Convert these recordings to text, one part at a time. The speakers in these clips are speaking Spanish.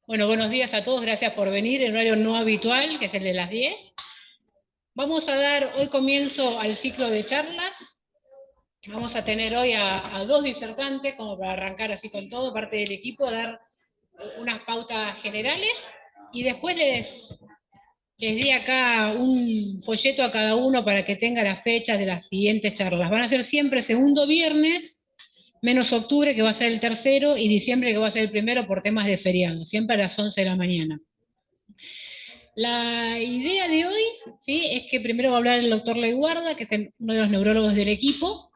Bueno, buenos días a todos, gracias por venir en horario no habitual, que es el de las 10. Vamos a dar hoy comienzo al ciclo de charlas. Vamos a tener hoy a dos disertantes, como para arrancar así con todo, parte del equipo, a dar unas pautas generales, y después les di acá un folleto a cada uno para que tenga las fechas de las siguientes charlas. Van a ser siempre segundo viernes, menos octubre, que va a ser el tercero, y diciembre, que va a ser el primero, por temas de feriado, siempre a las 11 de la mañana. La idea de hoy, ¿sí?, es que primero va a hablar el doctor Leguarda, que es uno de los neurólogos del equipo.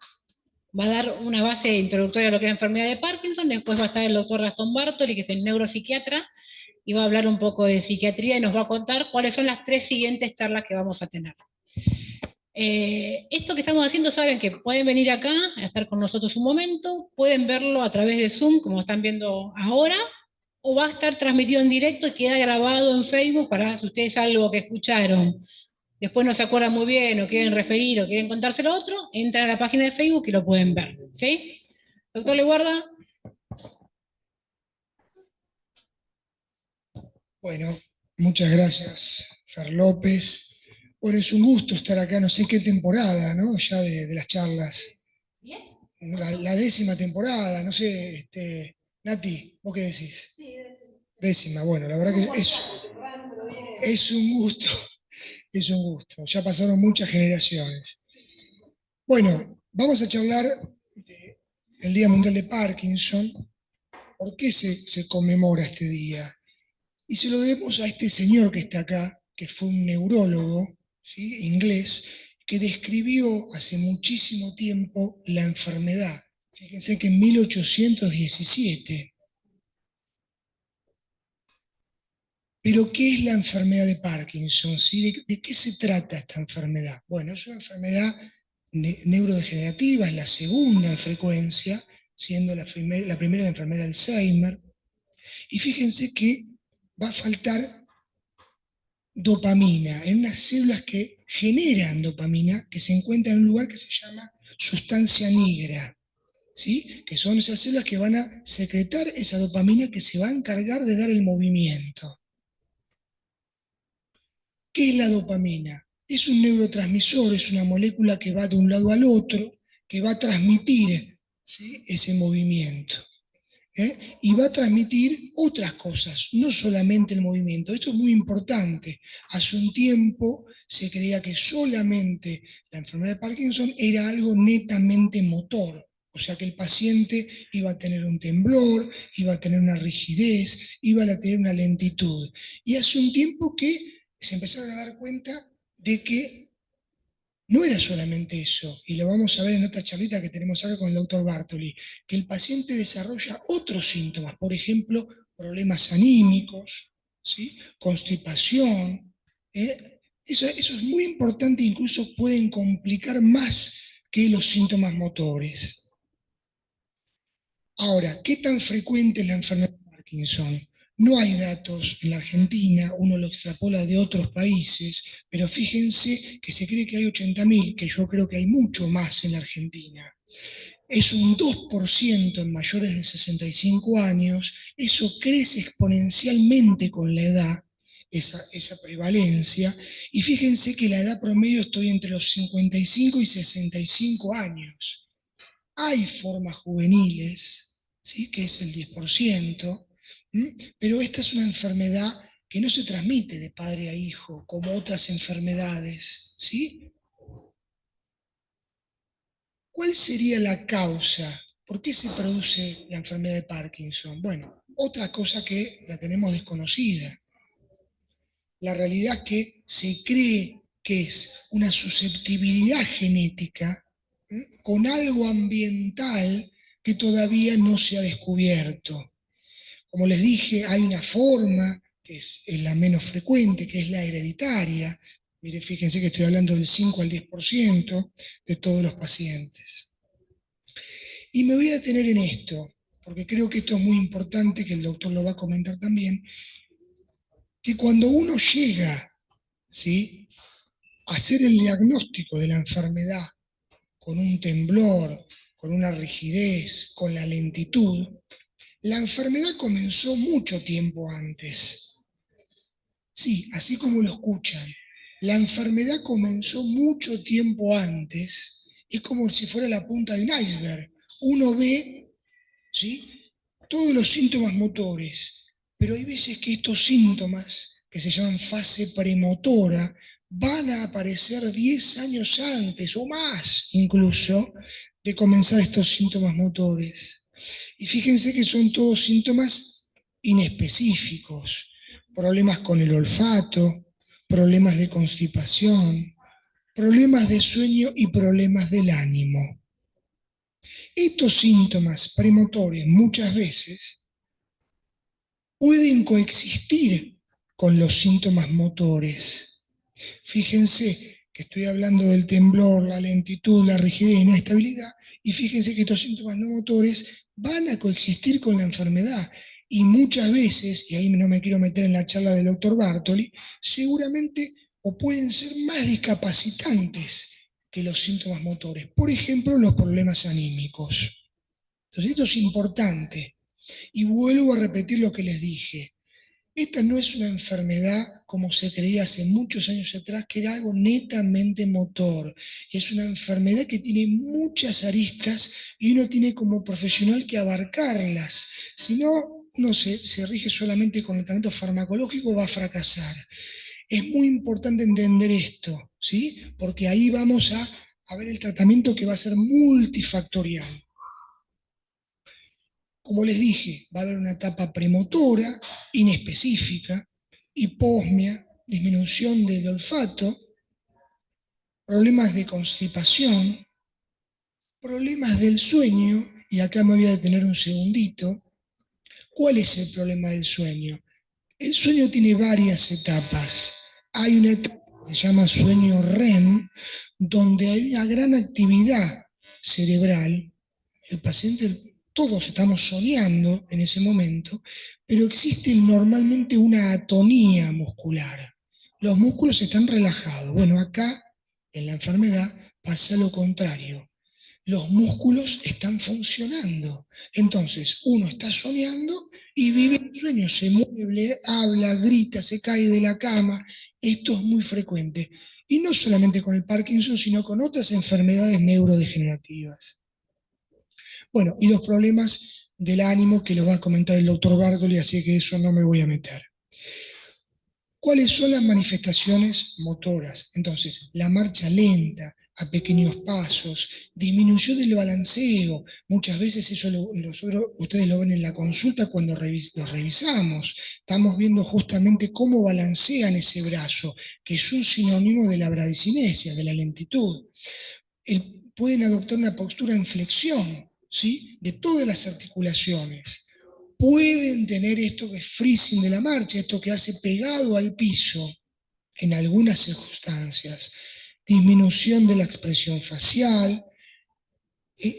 Va a dar una base introductoria a lo que es la enfermedad de Parkinson. Después va a estar el doctor Gastón Bartoli, que es el neuropsiquiatra, y va a hablar un poco de psiquiatría y nos va a contar cuáles son las 3 siguientes charlas que vamos a tener. Esto que estamos haciendo, saben que pueden venir acá a estar con nosotros un momento, pueden verlo a través de Zoom, como están viendo ahora, o va a estar transmitido en directo y queda grabado en Facebook para si ustedes algo que escucharon después no se acuerdan muy bien o quieren referir o quieren contárselo a otro, entran a la página de Facebook y lo pueden ver. ¿Sí? Doctor Leguarda. Bueno, muchas gracias, Fer López. Bueno, es un gusto estar acá, no sé qué temporada, ¿no? Ya de las charlas. La 10ª temporada, no sé, Nati, ¿vos qué decís? Sí, 10ª, bueno, la verdad que es un gusto, es un gusto. Ya pasaron muchas generaciones. Bueno, vamos a charlar del Día Mundial de Parkinson. ¿Por qué se conmemora este día? Y se lo debemos a este señor que está acá, que fue un neurólogo, ¿sí?, inglés, que describió hace muchísimo tiempo la enfermedad. Fíjense que en 1817. Pero, ¿qué es la enfermedad de Parkinson? ¿Sí? ¿De qué se trata esta enfermedad? Bueno, es una enfermedad neurodegenerativa, es la segunda en frecuencia, siendo la primera la enfermedad de Alzheimer. Y fíjense que va a faltar dopamina, en unas células que generan dopamina, que se encuentran en un lugar que se llama sustancia nigra, ¿sí?, que son esas células que van a secretar esa dopamina que se va a encargar de dar el movimiento. ¿Qué es la dopamina? Es un neurotransmisor, es una molécula que va de un lado al otro, que va a transmitir, ¿sí?, ese movimiento. Y va a transmitir otras cosas, no solamente el movimiento. Esto es muy importante. Hace un tiempo se creía que solamente la enfermedad de Parkinson era algo netamente motor, o sea que el paciente iba a tener un temblor, iba a tener una rigidez, iba a tener una lentitud. Y hace un tiempo que se empezaron a dar cuenta de que no era solamente eso, y lo vamos a ver en otra charlita que tenemos acá con el doctor Bartoli, que el paciente desarrolla otros síntomas, por ejemplo, problemas anímicos, ¿sí?, constipación. Eso es muy importante, incluso pueden complicar más que los síntomas motores. Ahora, ¿qué tan frecuente es la enfermedad de Parkinson? No hay datos en la Argentina, uno lo extrapola de otros países, pero fíjense que se cree que hay 80.000, que yo creo que hay mucho más en la Argentina. Es un 2% en mayores de 65 años, eso crece exponencialmente con la edad, esa prevalencia, y fíjense que la edad promedio estoy entre los 55 y 65 años. Hay formas juveniles, ¿sí?, que es el 10%, pero esta es una enfermedad que no se transmite de padre a hijo, como otras enfermedades, ¿sí? ¿Cuál sería la causa? ¿Por qué se produce la enfermedad de Parkinson? Bueno, otra cosa que la tenemos desconocida. La realidad es que se cree que es una susceptibilidad genética con algo ambiental que todavía no se ha descubierto. Como les dije, hay una forma que es la menos frecuente, que es la hereditaria. Mire, fíjense que estoy hablando del 5 al 10% de todos los pacientes. Y me voy a detener en esto, porque creo que esto es muy importante, que el doctor lo va a comentar también, que cuando uno llega, ¿sí?, a hacer el diagnóstico de la enfermedad con un temblor, con una rigidez, con la lentitud, La enfermedad comenzó mucho tiempo antes. Sí, así como lo escuchan. La enfermedad comenzó mucho tiempo antes. Es como si fuera la punta de un iceberg. Uno ve, ¿sí?, todos los síntomas motores, pero hay veces que estos síntomas, que se llaman fase premotora, van a aparecer 10 años antes o más incluso de comenzar estos síntomas motores. Y fíjense que son todos síntomas inespecíficos, problemas con el olfato, problemas de constipación, problemas de sueño y problemas del ánimo. Estos síntomas premotores muchas veces pueden coexistir con los síntomas motores. Fíjense que estoy hablando del temblor, la lentitud, la rigidez y la inestabilidad, y fíjense que estos síntomas no motores van a coexistir con la enfermedad. Y muchas veces, y ahí no me quiero meter en la charla del doctor Bartoli, seguramente o pueden ser más discapacitantes que los síntomas motores. Por ejemplo, los problemas anímicos. Entonces, esto es importante. Y vuelvo a repetir lo que les dije. Esta no es una enfermedad como se creía hace muchos años atrás, que era algo netamente motor. Es una enfermedad que tiene muchas aristas y uno tiene como profesional que abarcarlas. Si no, uno se rige solamente con el tratamiento farmacológico, va a fracasar. Es muy importante entender esto, ¿sí? Porque ahí vamos a ver el tratamiento que va a ser multifactorial. Como les dije, va a haber una etapa premotora, inespecífica, hiposmia, disminución del olfato, problemas de constipación, problemas del sueño, y acá me voy a detener un segundito. ¿Cuál es el problema del sueño? El sueño tiene varias etapas. Hay una etapa que se llama sueño REM, donde hay una gran actividad cerebral. El paciente, todos estamos soñando en ese momento, pero existe normalmente una atonía muscular. Los músculos están relajados. Bueno, acá en la enfermedad pasa lo contrario. Los músculos están funcionando. Entonces, uno está soñando y vive el sueño, se mueve, habla, grita, se cae de la cama. Esto es muy frecuente. Y no solamente con el Parkinson, sino con otras enfermedades neurodegenerativas. Bueno, y los problemas del ánimo que los va a comentar el doctor Bartoli, así que eso no me voy a meter. ¿Cuáles son las manifestaciones motoras? Entonces, la marcha lenta, a pequeños pasos, disminución del balanceo. Muchas veces eso ustedes lo ven en la consulta cuando los revisamos. Estamos viendo justamente cómo balancean ese brazo, que es un sinónimo de la bradicinesia, de la lentitud. Pueden adoptar una postura en flexión, ¿sí?, de todas las articulaciones. Pueden tener esto que es freezing de la marcha, esto quedarse pegado al piso en algunas circunstancias. Disminución de la expresión facial,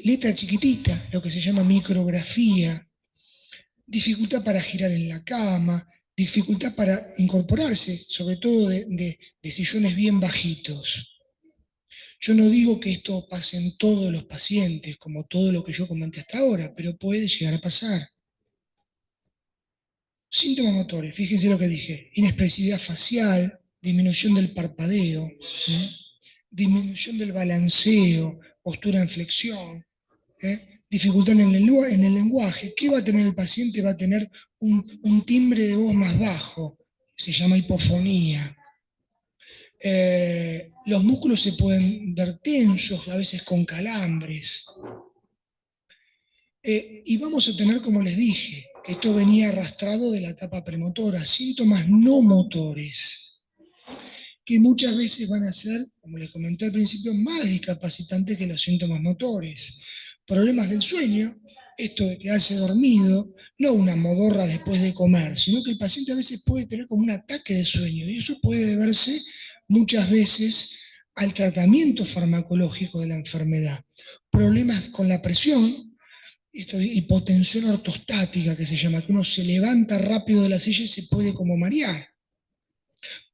letra chiquitita, lo que se llama micrografía, dificultad para girar en la cama, dificultad para incorporarse, sobre todo de sillones bien bajitos. Yo no digo que esto pase en todos los pacientes, como todo lo que yo comenté hasta ahora, pero puede llegar a pasar. Síntomas motores, fíjense lo que dije: inexpresividad facial, disminución del parpadeo, disminución del balanceo, postura en flexión, dificultad en el lenguaje. ¿Qué va a tener el paciente? Va a tener un timbre de voz más bajo, se llama hipofonía. Los músculos se pueden ver tensos, a veces con calambres. Y vamos a tener, como les dije, que esto venía arrastrado de la etapa premotora, síntomas no motores, que muchas veces van a ser, como les comenté al principio, más discapacitantes que los síntomas motores. Problemas del sueño, esto de quedarse dormido, no una modorra después de comer, sino que el paciente a veces puede tener como un ataque de sueño, y eso puede deberse muchas veces al tratamiento farmacológico de la enfermedad. Problemas con la presión, esto de hipotensión ortostática que se llama, que uno se levanta rápido de la silla y se puede como marear.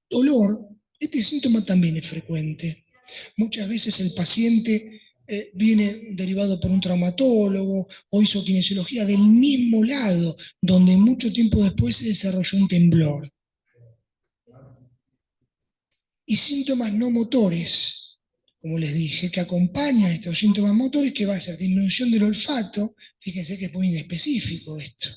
Dolor, este síntoma también es frecuente. Muchas veces el paciente viene derivado por un traumatólogo o hizo kinesiología del mismo lado, donde mucho tiempo después se desarrolló un temblor. Y síntomas no motores, como les dije, que acompañan estos síntomas motores, que va a ser disminución del olfato, fíjense que es muy inespecífico esto,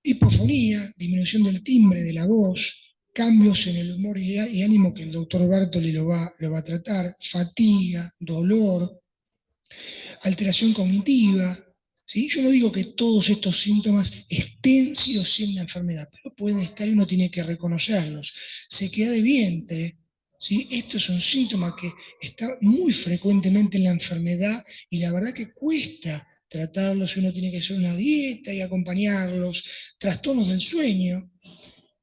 hipofonía, disminución del timbre de la voz, cambios en el humor y ánimo que el doctor Bartoli lo va a tratar, fatiga, dolor, alteración cognitiva. ¿Sí? Yo no digo que todos estos síntomas estén sí o sí en la enfermedad, pero pueden estar y uno tiene que reconocerlos. Sequedad de vientre, ¿sí? Estos son síntomas que están muy frecuentemente en la enfermedad y la verdad que cuesta tratarlos, uno tiene que hacer una dieta y acompañarlos. Trastornos del sueño.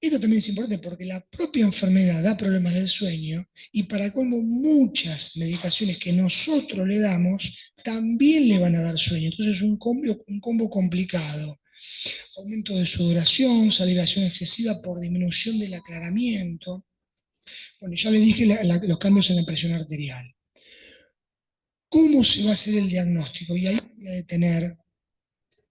Esto también es importante porque la propia enfermedad da problemas del sueño y para colmo muchas medicaciones que nosotros le damos también le van a dar sueño. Entonces es un combo complicado. Aumento de sudoración, salivación excesiva por disminución del aclaramiento. Bueno, ya les dije los cambios en la presión arterial. ¿Cómo se va a hacer el diagnóstico? Y ahí voy a detener,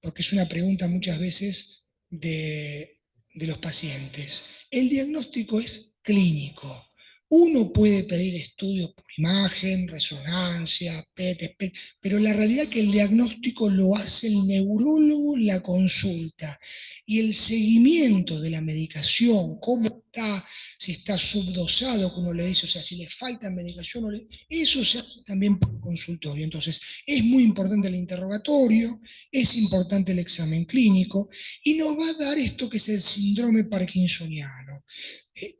porque es una pregunta muchas veces de los pacientes. El diagnóstico es clínico. Uno puede pedir estudios por imagen, resonancia, PET, SPECT, pero la realidad es que el diagnóstico lo hace el neurólogo en la consulta. Y el seguimiento de la medicación, cómo está, si está subdosado, como le dice, o sea, si le falta medicación, eso se hace también por consultorio. Entonces, es muy importante el interrogatorio, es importante el examen clínico, y nos va a dar esto que es el síndrome parkinsoniano.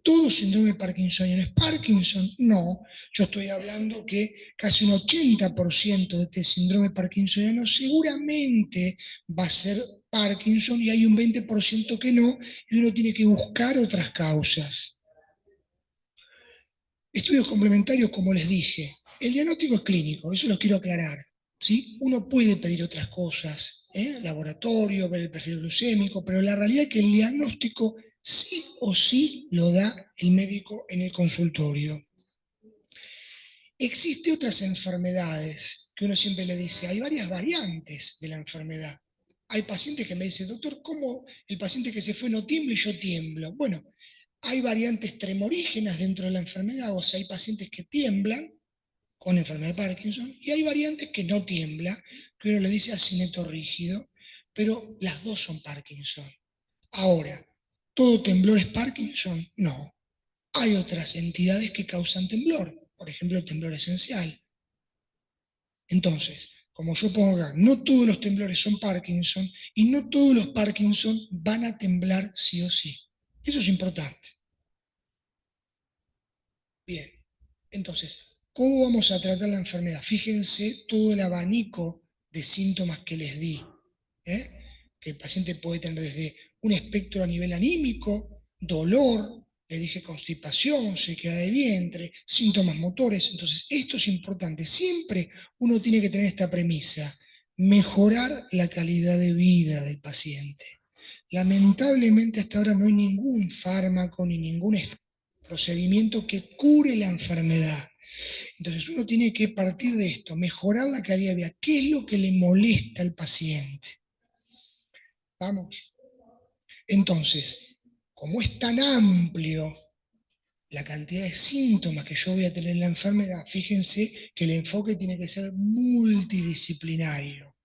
¿Todo síndrome parkinsoniano es Parkinson? No, yo estoy hablando que casi un 80% de este síndrome parkinsoniano seguramente va a ser Parkinson y hay un 20% que no, y uno tiene que buscar otras causas. Estudios complementarios, como les dije, el diagnóstico es clínico, eso lo quiero aclarar. ¿Sí? Uno puede pedir otras cosas, laboratorio, ver el perfil glucémico, pero la realidad es que el diagnóstico sí o sí lo da el médico en el consultorio. Existen otras enfermedades que uno siempre le dice, hay varias variantes de la enfermedad. Hay pacientes que me dicen, doctor, ¿cómo el paciente que se fue no tiembla y yo tiemblo? Bueno, hay variantes tremorígenas dentro de la enfermedad, o sea, hay pacientes que tiemblan con enfermedad de Parkinson, y hay variantes que no tiembla, que uno le dice asineto rígido, pero las dos son Parkinson. Ahora, ¿todo temblor es Parkinson? No. Hay otras entidades que causan temblor, por ejemplo, el temblor esencial. Entonces, como yo pongo acá, no todos los temblores son Parkinson y no todos los Parkinson van a temblar sí o sí. Eso es importante. Bien, entonces, ¿cómo vamos a tratar la enfermedad? Fíjense todo el abanico de síntomas que les di, que el paciente puede tener desde un espectro a nivel anímico, dolor, le dije constipación, sequedad de vientre, síntomas motores. Entonces, esto es importante. Siempre uno tiene que tener esta premisa, mejorar la calidad de vida del paciente. Lamentablemente hasta ahora no hay ningún fármaco ni ningún procedimiento que cure la enfermedad. Entonces uno tiene que partir de esto, mejorar la calidad de vida. ¿Qué es lo que le molesta al paciente? ¿Vamos? Entonces, como es tan amplio la cantidad de síntomas que yo voy a tener en la enfermedad, fíjense que el enfoque tiene que ser multidisciplinario,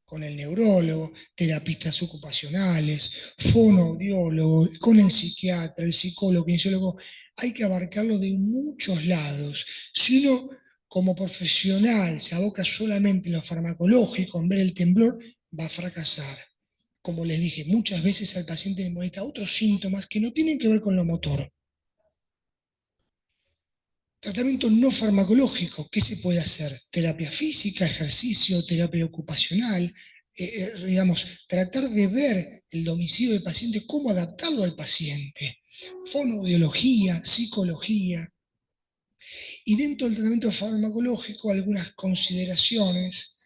con el neurólogo, terapistas ocupacionales, fonoaudiólogo, con el psiquiatra, el psicólogo, kinesiólogo. Hay que abarcarlo de muchos lados. Si uno como profesional se aboca solamente en lo farmacológico, en ver el temblor, va a fracasar. Como les dije, muchas veces al paciente le molesta otros síntomas que no tienen que ver con lo motor. Tratamiento no farmacológico, ¿qué se puede hacer? Terapia física, ejercicio, terapia ocupacional, digamos, tratar de ver el domicilio del paciente, cómo adaptarlo al paciente. Fonoaudiología, psicología. Y dentro del tratamiento farmacológico, algunas consideraciones.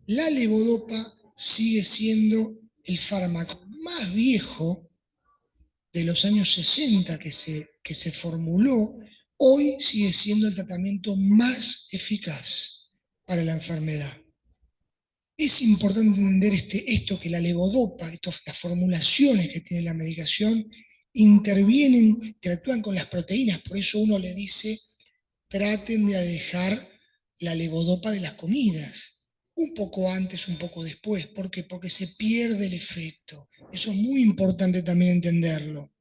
La levodopa sigue siendo el fármaco más viejo de los años 60 que se formuló, hoy sigue siendo el tratamiento más eficaz. para la enfermedad. Es importante entender esto, que la levodopa, las formulaciones que tiene la medicación, intervienen, interactúan con las proteínas, por eso uno le dice, traten de alejar la levodopa de las comidas, un poco antes, un poco después. ¿Por qué? Porque se pierde el efecto. Eso es muy importante también entenderlo.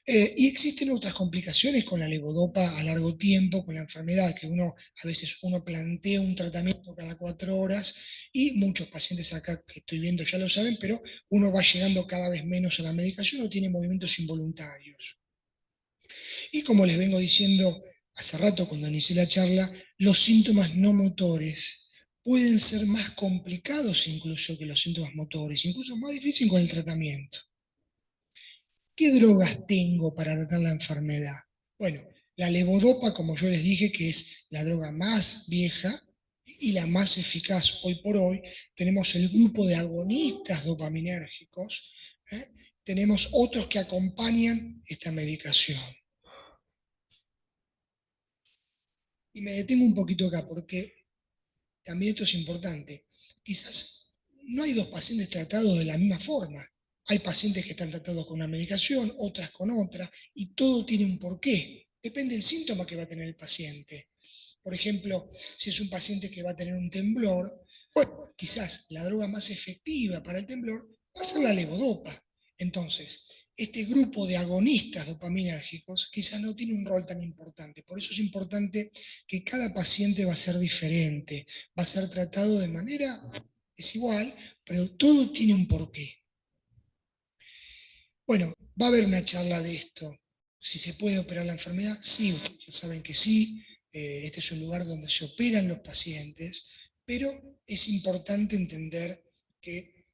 Y existen otras complicaciones con la levodopa a largo tiempo, con la enfermedad, que a veces uno plantea un tratamiento cada 4 horas, y muchos pacientes acá que estoy viendo ya lo saben, pero uno va llegando cada vez menos a la medicación o tiene movimientos involuntarios. Y como les vengo diciendo hace rato cuando inicié la charla, los síntomas no motores pueden ser más complicados incluso que los síntomas motores, incluso más difíciles con el tratamiento. ¿Qué drogas tengo para tratar la enfermedad? Bueno, la levodopa, como yo les dije, que es la droga más vieja y la más eficaz hoy por hoy. Tenemos el grupo de agonistas dopaminérgicos, ¿eh? Tenemos otros que acompañan esta medicación. Y me detengo un poquito acá, porque también esto es importante. Quizás no hay dos pacientes tratados de la misma forma. Hay pacientes que están tratados con una medicación, otras con otra, y todo tiene un porqué. Depende del síntoma que va a tener el paciente. Por ejemplo, si es un paciente que va a tener un temblor, bueno, quizás la droga más efectiva para el temblor va a ser la levodopa. Entonces, este grupo de agonistas dopaminérgicos quizás no tiene un rol tan importante. Por eso es importante que cada paciente va a ser diferente, va a ser tratado de manera desigual, pero todo tiene un porqué. Bueno, va a haber una charla de esto. Si se puede operar la enfermedad, sí, ustedes ya saben que sí. Este es un lugar donde se operan los pacientes, pero es importante entender que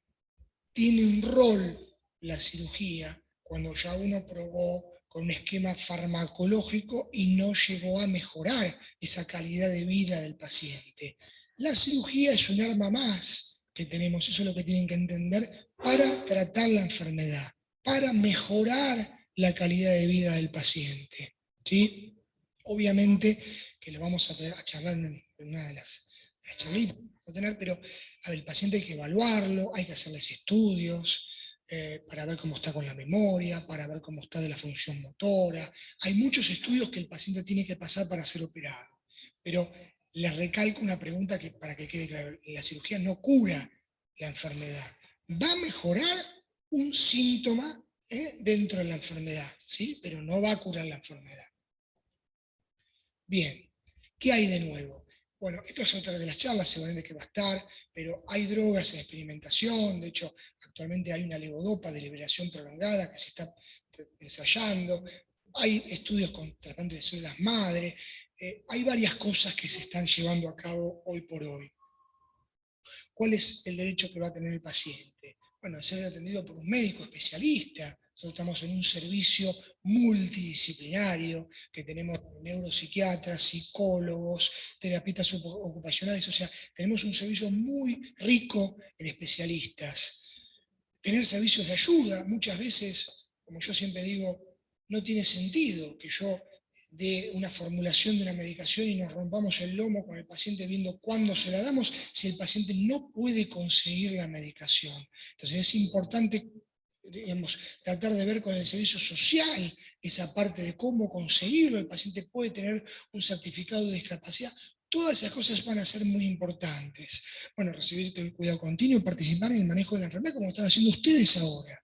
tiene un rol la cirugía cuando ya uno probó con un esquema farmacológico y no llegó a mejorar esa calidad de vida del paciente. La cirugía es un arma más que tenemos, eso es lo que tienen que entender, para tratar la enfermedad, para mejorar la calidad de vida del paciente. ¿Sí? Obviamente que lo vamos a charlar en una de las charlitas que vamos a tener, pero a ver, el paciente hay que evaluarlo, hay que hacerles estudios, para ver cómo está con la memoria, para ver cómo está de la función motora. Hay muchos estudios que el paciente tiene que pasar para ser operado. Pero les recalco una pregunta que, para que quede claro: la cirugía no cura la enfermedad. Va a mejorar un síntoma dentro de la enfermedad, ¿sí? Pero no va a curar la enfermedad. Bien, ¿qué hay de nuevo? Bueno, esto es otra de las charlas, seguramente que va a estar, pero hay drogas en experimentación. De hecho, actualmente hay una levodopa de liberación prolongada que se está ensayando. Hay estudios con trasplantes de células madre. Hay varias cosas que se están llevando a cabo hoy por hoy. ¿Cuál es el derecho que va a tener el paciente? Bueno, ser atendido por un médico especialista. Nosotros estamos en un servicio multidisciplinario, que tenemos neuropsiquiatras, psicólogos, terapeutas ocupacionales, o sea, tenemos un servicio muy rico en especialistas. Tener servicios de ayuda, muchas veces, como yo siempre digo, no tiene sentido que yo de una formulación de una medicación y nos rompamos el lomo con el paciente viendo cuándo se la damos si el paciente no puede conseguir la medicación. Entonces es importante, digamos, tratar de ver con el servicio social esa parte de cómo conseguirlo. El paciente puede tener un certificado de discapacidad. Todas esas cosas van a ser muy importantes. Bueno, recibir el cuidado continuo y participar en el manejo de la enfermedad como están haciendo ustedes ahora.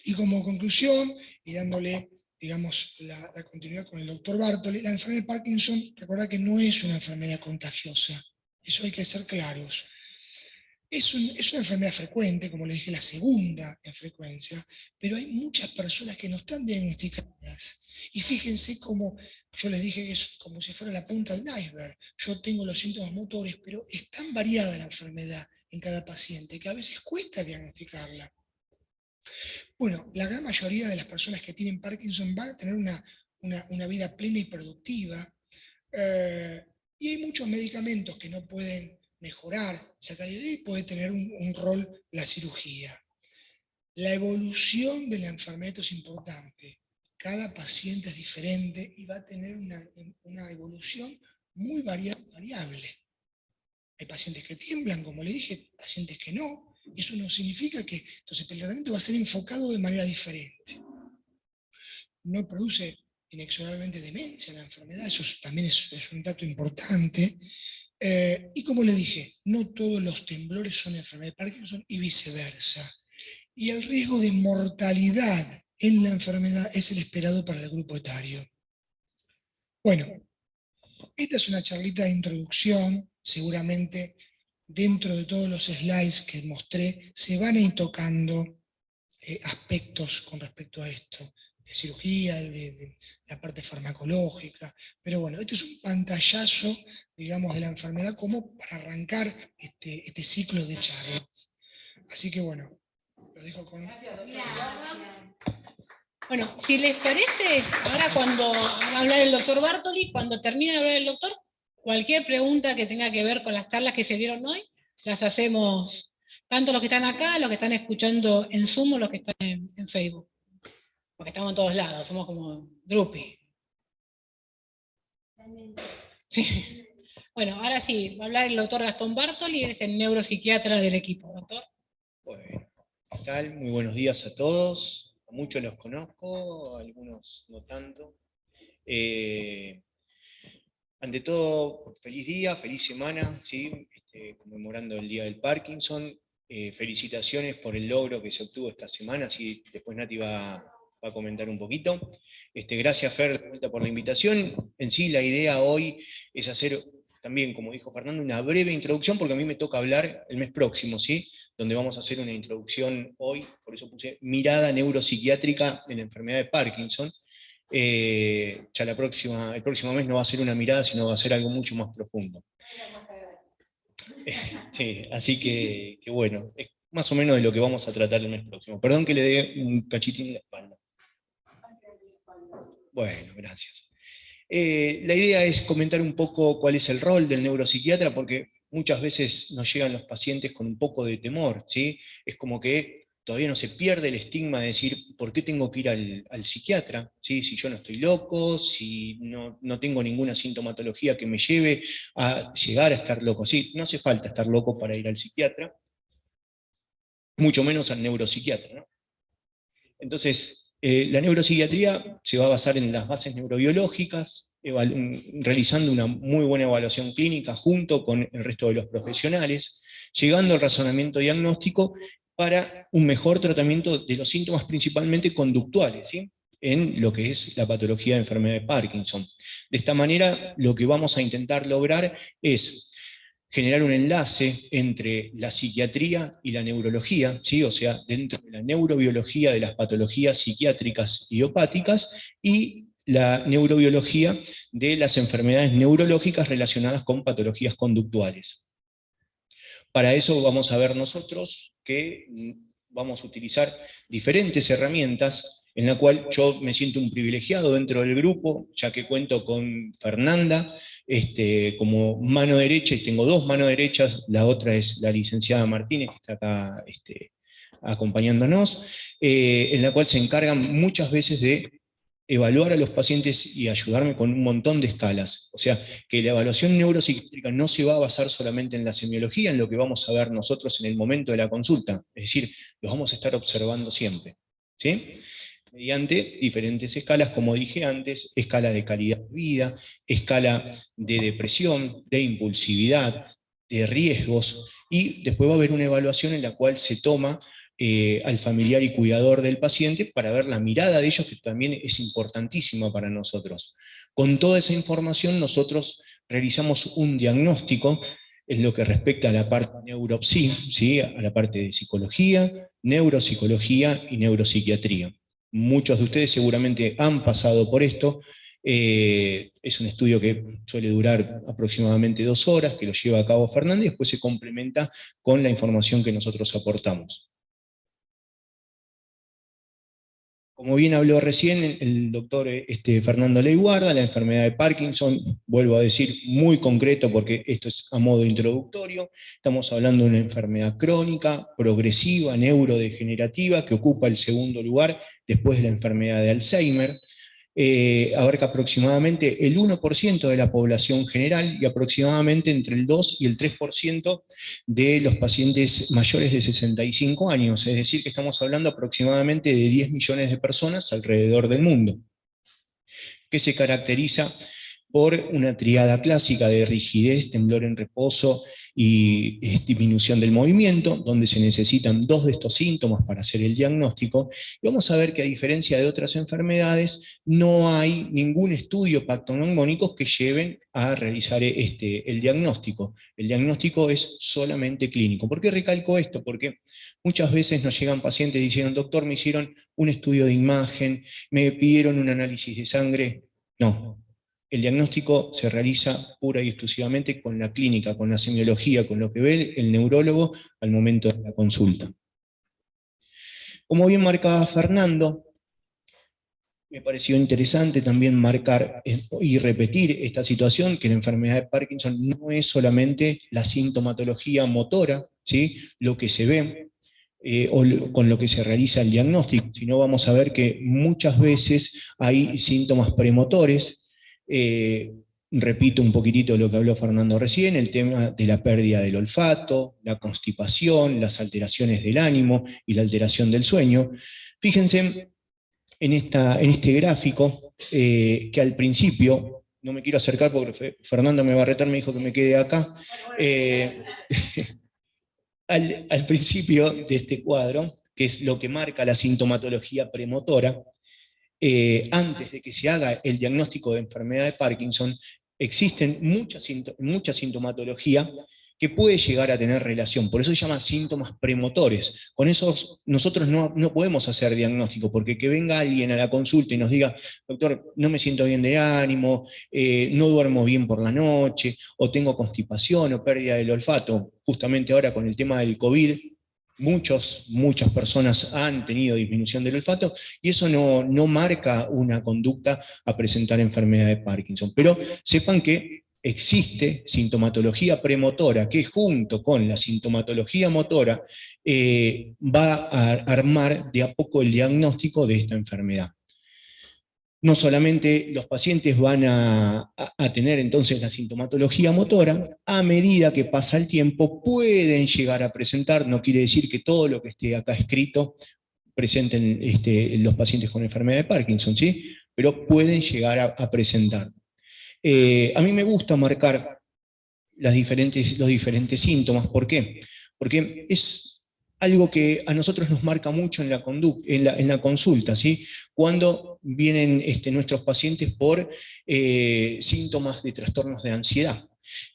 Y como conclusión, y dándole, digamos, la continuidad con el doctor Bartoli, la enfermedad de Parkinson, recordad que no es una enfermedad contagiosa. Eso hay que ser claros. Es una enfermedad frecuente, como les dije, la segunda en frecuencia, pero hay muchas personas que no están diagnosticadas. Y fíjense cómo, yo les dije que es como si fuera la punta de un iceberg. Yo tengo los síntomas motores, pero es tan variada la enfermedad en cada paciente que a veces cuesta diagnosticarla. Bueno, la gran mayoría de las personas que tienen Parkinson van a tener una vida plena y productiva, y hay muchos medicamentos que no pueden mejorar esa calidad y puede tener un rol la cirugía. La evolución de la enfermedad es importante. Cada paciente es diferente y va a tener una evolución muy variable. Hay pacientes que tiemblan, como le dije, pacientes que no. Eso no significa que entonces el tratamiento va a ser enfocado de manera diferente. No produce inexorablemente demencia la enfermedad, eso también es un dato importante. Y como le dije, no todos los temblores son enfermedad de Parkinson y viceversa. Y el riesgo de mortalidad en la enfermedad es el esperado para el grupo etario. Bueno, esta es una charlita de introducción, seguramente dentro de todos los slides que mostré se van a ir tocando aspectos con respecto a esto, de cirugía, de la parte farmacológica, pero bueno, este es un pantallazo, digamos, de la enfermedad como para arrancar este ciclo de charlas. Así que bueno, lo dejo con... Bueno, si les parece, ahora cuando va a hablar el doctor Bartoli, cuando termine de hablar el doctor, cualquier pregunta que tenga que ver con las charlas que se dieron hoy, las hacemos tanto los que están acá, los que están escuchando en Zoom o los que están en Facebook. Porque estamos en todos lados, somos como Drupi. Sí. Bueno, ahora sí, va a hablar el doctor Gastón Bartoli, es el neuropsiquiatra del equipo. Doctor. Bueno, ¿qué tal? Muy buenos días a todos. A muchos los conozco, a algunos no tanto. Ante todo, feliz día, feliz semana, ¿sí? Conmemorando el Día del Parkinson. Felicitaciones por el logro que se obtuvo esta semana, así después Nati va a comentar un poquito. Gracias, Fer, de vuelta por la invitación. En sí, la idea hoy es hacer también, como dijo Fernando, una breve introducción, porque a mí me toca hablar el mes próximo, ¿sí? Donde vamos a hacer una introducción hoy, por eso puse mirada neuropsiquiátrica en la enfermedad de Parkinson. Ya el próximo mes no va a ser una mirada, sino va a ser algo mucho más profundo. Sí, así que bueno, es más o menos de lo que vamos a tratar el mes próximo. Perdón que le dé un cachitín en la espalda. Bueno, gracias. La idea es comentar un poco cuál es el rol del neuropsiquiatra, porque muchas veces nos llegan los pacientes con un poco de temor, ¿sí? Es como que todavía no se pierde el estigma de decir, ¿por qué tengo que ir al psiquiatra? ¿Sí? Si yo no estoy loco, si no tengo ninguna sintomatología que me lleve a llegar a estar loco. Sí, no hace falta estar loco para ir al psiquiatra, mucho menos al neuropsiquiatra, ¿no? Entonces, la neuropsiquiatría se va a basar en las bases neurobiológicas, realizando una muy buena evaluación clínica junto con el resto de los profesionales, llegando al razonamiento diagnóstico para un mejor tratamiento de los síntomas principalmente conductuales, ¿sí? En lo que es la patología de enfermedad de Parkinson. De esta manera, lo que vamos a intentar lograr es generar un enlace entre la psiquiatría y la neurología, ¿sí? O sea, dentro de la neurobiología de las patologías psiquiátricas idiopáticas y la neurobiología de las enfermedades neurológicas relacionadas con patologías conductuales. Para eso vamos a ver nosotros que vamos a utilizar diferentes herramientas en la cual yo me siento un privilegiado dentro del grupo, ya que cuento con Fernanda como mano derecha, y tengo dos manos derechas, la otra es la licenciada Martínez, que está acá acompañándonos, en la cual se encargan muchas veces de evaluar a los pacientes y ayudarme con un montón de escalas. O sea, que la evaluación neuropsiquiátrica no se va a basar solamente en la semiología, en lo que vamos a ver nosotros en el momento de la consulta, es decir, los vamos a estar observando siempre, ¿sí? Mediante diferentes escalas, como dije antes, escala de calidad de vida, escala de depresión, de impulsividad, de riesgos, y después va a haber una evaluación en la cual se toma al familiar y cuidador del paciente para ver la mirada de ellos, que también es importantísima para nosotros. Con toda esa información nosotros realizamos un diagnóstico en lo que respecta a la parte neuropsi, ¿sí? A la parte de psicología, neuropsicología y neuropsiquiatría. Muchos de ustedes seguramente han pasado por esto. Es un estudio que suele durar aproximadamente 2 horas, que lo lleva a cabo Fernanda, y después se complementa con la información que nosotros aportamos. Como bien habló recién el doctor Fernando Leiguarda, la enfermedad de Parkinson, vuelvo a decir muy concreto porque esto es a modo introductorio, estamos hablando de una enfermedad crónica, progresiva, neurodegenerativa, que ocupa el segundo lugar después de la enfermedad de Alzheimer. abarca aproximadamente el 1% de la población general y aproximadamente entre el 2 y el 3% de los pacientes mayores de 65 años, es decir, que estamos hablando aproximadamente de 10 millones de personas alrededor del mundo, que se caracteriza por una triada clásica de rigidez, temblor en reposo y disminución del movimiento, donde se necesitan 2 de estos síntomas para hacer el diagnóstico. Y vamos a ver que a diferencia de otras enfermedades, no hay ningún estudio patognomónico que lleven a realizar el diagnóstico. El diagnóstico es solamente clínico. ¿Por qué recalco esto? Porque muchas veces nos llegan pacientes diciendo, doctor, me hicieron un estudio de imagen, me pidieron un análisis de sangre. No. El diagnóstico se realiza pura y exclusivamente con la clínica, con la semiología, con lo que ve el neurólogo al momento de la consulta. Como bien marcaba Fernando, me pareció interesante también marcar y repetir esta situación, que la enfermedad de Parkinson no es solamente la sintomatología motora, ¿sí?, lo que se ve, con lo que se realiza el diagnóstico, sino vamos a ver que muchas veces hay síntomas premotores. Repito un poquitito lo que habló Fernando recién, el tema de la pérdida del olfato, la constipación, las alteraciones del ánimo y la alteración del sueño. Fíjense en este gráfico, que al principio, no me quiero acercar porque Fernando me va a retar, me dijo que me quede acá, al principio de este cuadro, que es lo que marca la sintomatología premotora, antes de que se haga el diagnóstico de enfermedad de Parkinson, existen mucha sintomatología que puede llegar a tener relación, por eso se llama síntomas premotores. Con esos nosotros no podemos hacer diagnóstico, porque que venga alguien a la consulta y nos diga, doctor, no me siento bien de ánimo, no duermo bien por la noche, o tengo constipación o pérdida del olfato, justamente ahora con el tema del COVID, muchas personas han tenido disminución del olfato, y eso no marca una conducta a presentar enfermedad de Parkinson. Pero sepan que existe sintomatología premotora que junto con la sintomatología motora va a armar de a poco el diagnóstico de esta enfermedad. No solamente los pacientes van a tener entonces la sintomatología motora, a medida que pasa el tiempo pueden llegar a presentar, no quiere decir que todo lo que esté acá escrito presenten los pacientes con enfermedad de Parkinson, ¿sí?, pero pueden llegar a presentar. A mí me gusta marcar los diferentes síntomas. ¿Por qué? Porque es algo que a nosotros nos marca mucho en la consulta, ¿sí?, cuando vienen nuestros pacientes por síntomas de trastornos de ansiedad.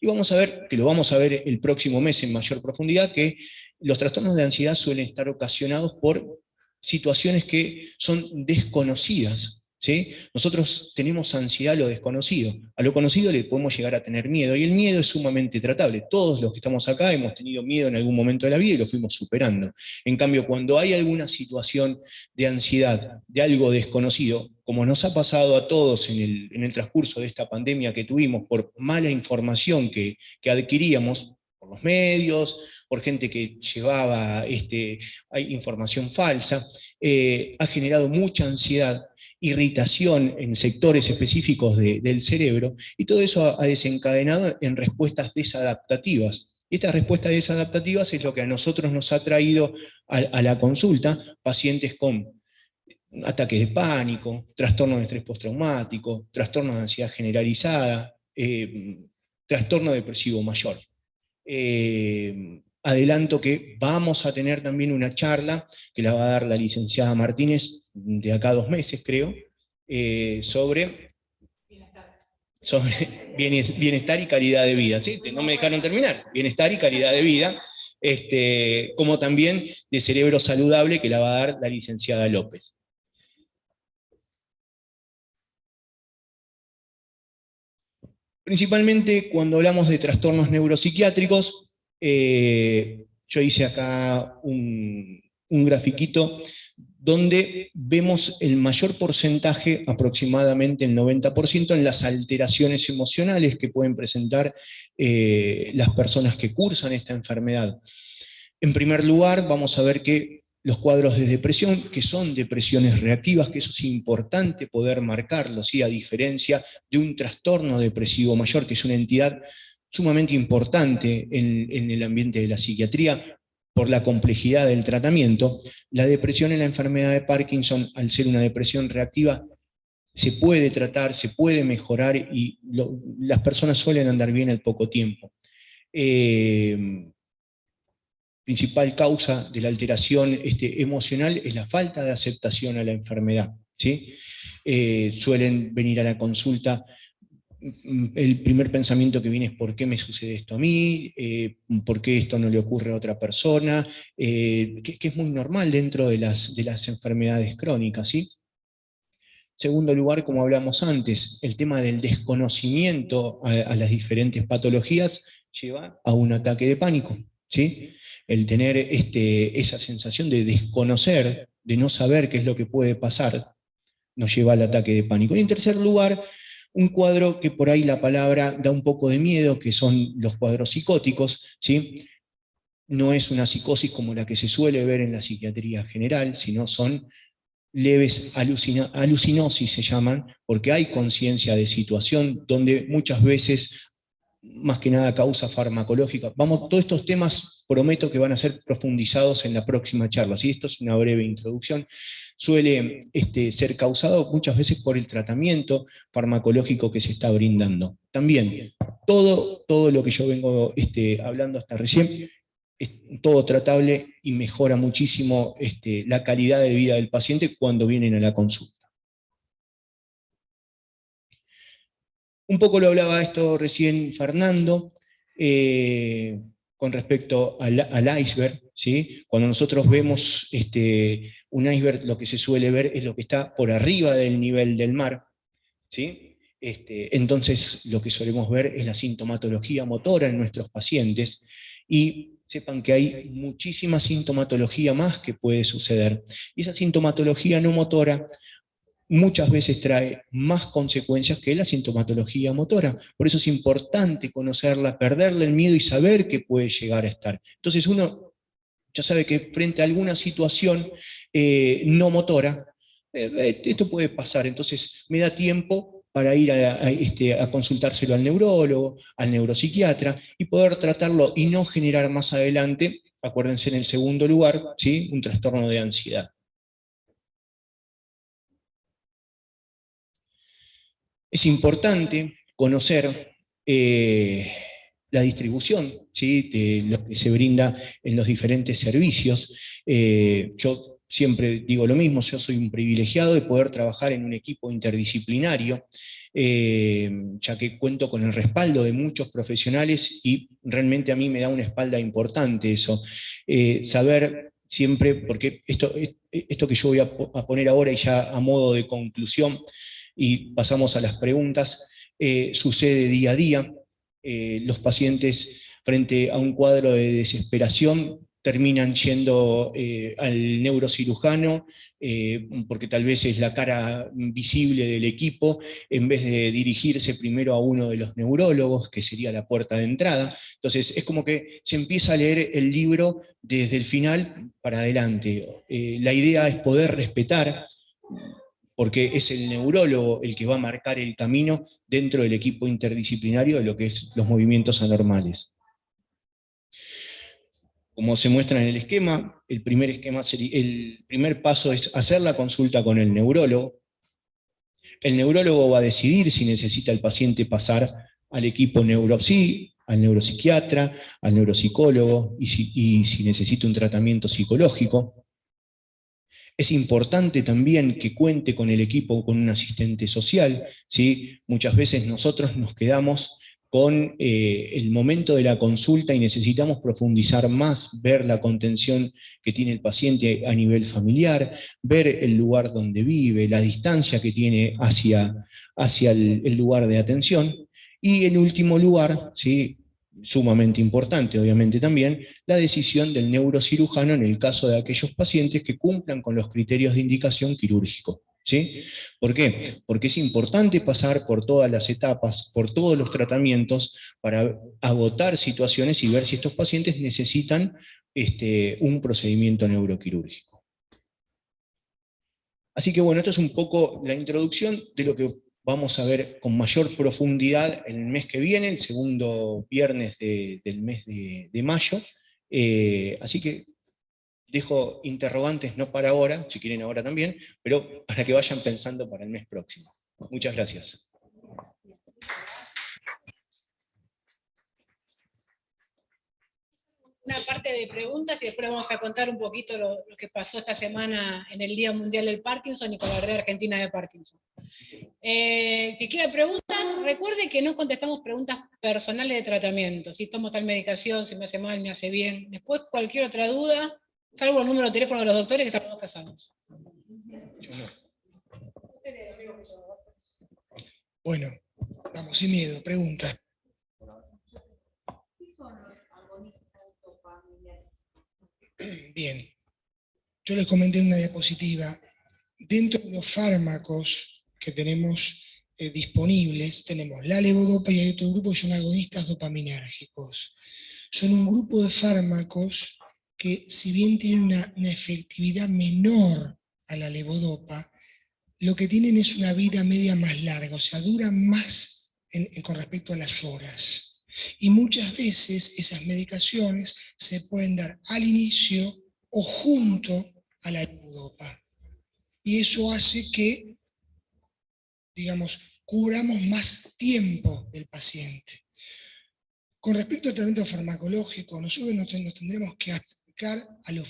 Y vamos a ver, que lo vamos a ver el próximo mes en mayor profundidad, que los trastornos de ansiedad suelen estar ocasionados por situaciones que son desconocidas, ¿sí? Nosotros tenemos ansiedad a lo desconocido. A lo conocido le podemos llegar a tener miedo, y el miedo es sumamente tratable. Todos los que estamos acá hemos tenido miedo en algún momento de la vida y lo fuimos superando. En cambio, cuando hay alguna situación de ansiedad, de algo desconocido, como nos ha pasado a todos en el transcurso de esta pandemia que tuvimos por mala información que adquiríamos, por los medios, por gente que llevaba información falsa, ha generado mucha ansiedad, irritación en sectores específicos del cerebro, y todo eso ha desencadenado en respuestas desadaptativas. Estas respuestas desadaptativas es lo que a nosotros nos ha traído a la consulta pacientes con ataques de pánico, trastorno de estrés postraumático, trastorno de ansiedad generalizada, trastorno depresivo mayor. Adelanto que vamos a tener también una charla que la va a dar la licenciada Martínez de acá a 2 meses, creo, sobre bienestar y calidad de vida. ¿Sí? No me dejaron terminar. Bienestar y calidad de vida, como también de cerebro saludable, que la va a dar la licenciada López. Principalmente cuando hablamos de trastornos neuropsiquiátricos, yo hice acá un grafiquito donde vemos el mayor porcentaje, aproximadamente el 90%, en las alteraciones emocionales que pueden presentar las personas que cursan esta enfermedad. En primer lugar, vamos a ver que los cuadros de depresión, que son depresiones reactivas, que eso es importante poder marcarlo, ¿sí? A diferencia de un trastorno depresivo mayor, que es una entidad sumamente importante en el ambiente de la psiquiatría, por la complejidad del tratamiento. La depresión en la enfermedad de Parkinson, al ser una depresión reactiva, se puede tratar, se puede mejorar, y las personas suelen andar bien al poco tiempo. Principal causa de la alteración emocional es la falta de aceptación a la enfermedad, ¿sí? Suelen venir a la consulta, el primer pensamiento que viene es: ¿por qué me sucede esto a mí? ¿Por qué esto no le ocurre a otra persona? Que es muy normal dentro de las enfermedades crónicas, ¿sí? Segundo lugar, como hablamos antes, el tema del desconocimiento a las diferentes patologías lleva a un ataque de pánico, ¿sí? El tener esa sensación de desconocer, de no saber qué es lo que puede pasar, nos lleva al ataque de pánico. Y en tercer lugar, un cuadro que por ahí la palabra da un poco de miedo, que son los cuadros psicóticos, ¿sí? No es una psicosis como la que se suele ver en la psiquiatría general, sino son leves alucinosis, se llaman, porque hay conciencia de situación, donde muchas veces, más que nada, causa farmacológica. Todos estos temas prometo que van a ser profundizados en la próxima charla. ¿Sí? Esto es una breve introducción. Suele ser causado muchas veces por el tratamiento farmacológico que se está brindando. También, todo lo que yo vengo hablando hasta recién, es todo tratable y mejora muchísimo la calidad de vida del paciente cuando vienen a la consulta. Un poco lo hablaba esto recién Fernando, con respecto al iceberg, ¿sí? Cuando nosotros vemos un iceberg, lo que se suele ver es lo que está por arriba del nivel del mar, ¿sí? Entonces lo que solemos ver es la sintomatología motora en nuestros pacientes, y sepan que hay muchísima sintomatología más que puede suceder. Y esa sintomatología no motora muchas veces trae más consecuencias que la sintomatología motora. Por eso es importante conocerla, perderle el miedo y saber que puede llegar a estar. Entonces uno ya sabe que frente a alguna situación no motora, esto puede pasar, entonces me da tiempo para ir a consultárselo al neurólogo, al neuropsiquiatra, y poder tratarlo y no generar más adelante, acuérdense en el segundo lugar, ¿sí? Un trastorno de ansiedad. Es importante conocer la distribución, ¿sí? De lo que se brinda en los diferentes servicios. Yo siempre digo lo mismo: yo soy un privilegiado de poder trabajar en un equipo interdisciplinario, ya que cuento con el respaldo de muchos profesionales, y realmente a mí me da una espalda importante eso. Saber siempre, porque esto que yo voy a poner ahora, y ya a modo de conclusión, y pasamos a las preguntas, sucede día a día. Los pacientes, frente a un cuadro de desesperación, terminan yendo al neurocirujano, porque tal vez es la cara visible del equipo, en vez de dirigirse primero a uno de los neurólogos, que sería la puerta de entrada. Entonces es como que se empieza a leer el libro desde el final para adelante. La idea es poder respetar, porque es el neurólogo el que va a marcar el camino dentro del equipo interdisciplinario de lo que es los movimientos anormales. Como se muestra en el esquema, el primer paso es hacer la consulta con el neurólogo. El neurólogo va a decidir si necesita el paciente pasar al equipo neuropsi, al neuropsiquiatra, al neuropsicólogo, y si necesita un tratamiento psicológico. Es importante también que cuente con el equipo, con un asistente social, ¿sí? Muchas veces nosotros nos quedamos con el momento de la consulta y necesitamos profundizar más, ver la contención que tiene el paciente a nivel familiar, ver el lugar donde vive, la distancia que tiene hacia el lugar de atención. Y en último lugar, ¿sí?, sumamente importante obviamente también, la decisión del neurocirujano en el caso de aquellos pacientes que cumplan con los criterios de indicación quirúrgico. ¿Sí? ¿Por qué? Porque es importante pasar por todas las etapas, por todos los tratamientos, para agotar situaciones y ver si estos pacientes necesitan un procedimiento neuroquirúrgico. Así que bueno, esto es un poco la introducción de lo que vamos a ver con mayor profundidad el mes que viene, el segundo viernes del mes de mayo. Así que dejo interrogantes, no para ahora, si quieren ahora también, pero para que vayan pensando para el mes próximo. Muchas gracias. Una parte de preguntas y después vamos a contar un poquito lo que pasó esta semana en el Día Mundial del Parkinson y con la Red Argentina de Parkinson. Que quiera preguntas, recuerde que no contestamos preguntas personales de tratamiento, si tomo tal medicación, si me hace mal, me hace bien. Después cualquier otra duda, salvo el número de teléfono de los doctores que estamos casados. Bueno, vamos, sin miedo, preguntas. Bien, yo les comenté en una diapositiva, dentro de los fármacos que tenemos disponibles, tenemos la levodopa y hay otro grupo que son agonistas dopaminérgicos. Son un grupo de fármacos que, si bien tienen una efectividad menor a la levodopa, lo que tienen es una vida media más larga, o sea, duran más con respecto a las horas. Y muchas veces esas medicaciones se pueden dar al inicio o junto a la levodopa. Y eso hace que, digamos, cubramos más tiempo del paciente. Con respecto al tratamiento farmacológico, nosotros nos tendremos que acercar a la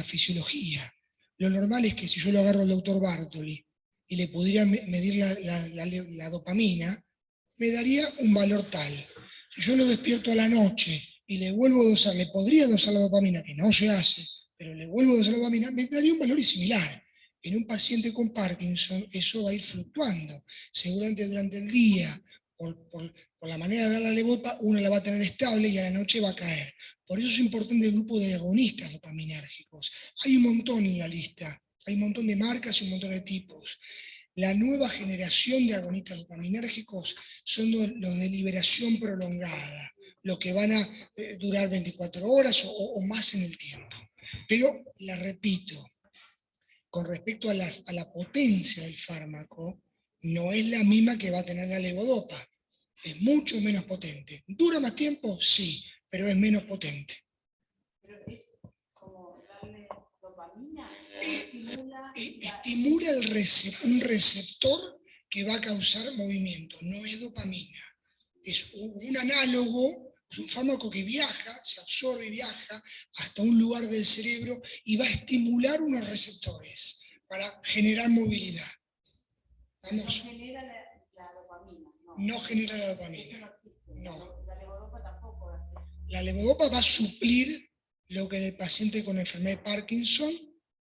fisiología. Lo normal es que si yo lo agarro al doctor Bartoli y le pudiera medir la dopamina, me daría un valor tal. Si yo lo despierto a la noche y le vuelvo a dosar, le podría dosar la dopamina, que no se hace, pero le vuelvo a dosar la dopamina, me daría un valor similar. En un paciente con Parkinson eso va a ir fluctuando. Seguramente durante el día, por la manera de dar la levodopa, uno la va a tener estable y a la noche va a caer. Por eso es importante el grupo de agonistas dopaminérgicos. Hay un montón en la lista, hay un montón de marcas y un montón de tipos. La nueva generación de agonistas dopaminérgicos son los de liberación prolongada, los que van a durar 24 horas o más en el tiempo. Pero, la repito, con respecto a la potencia del fármaco, no es la misma que va a tener la levodopa. Es mucho menos potente. ¿Dura más tiempo? Sí, pero es menos potente. Pero es como darle dopamina, estimula un receptor que va a causar movimiento, no es dopamina. Es un análogo, es un fármaco que viaja, se absorbe y viaja hasta un lugar del cerebro y va a estimular unos receptores para generar movilidad. ¿Vamos? No genera la dopamina. No genera la dopamina. No. La levodopa tampoco hace. La levodopa va a suplir lo que en el paciente con enfermedad de Parkinson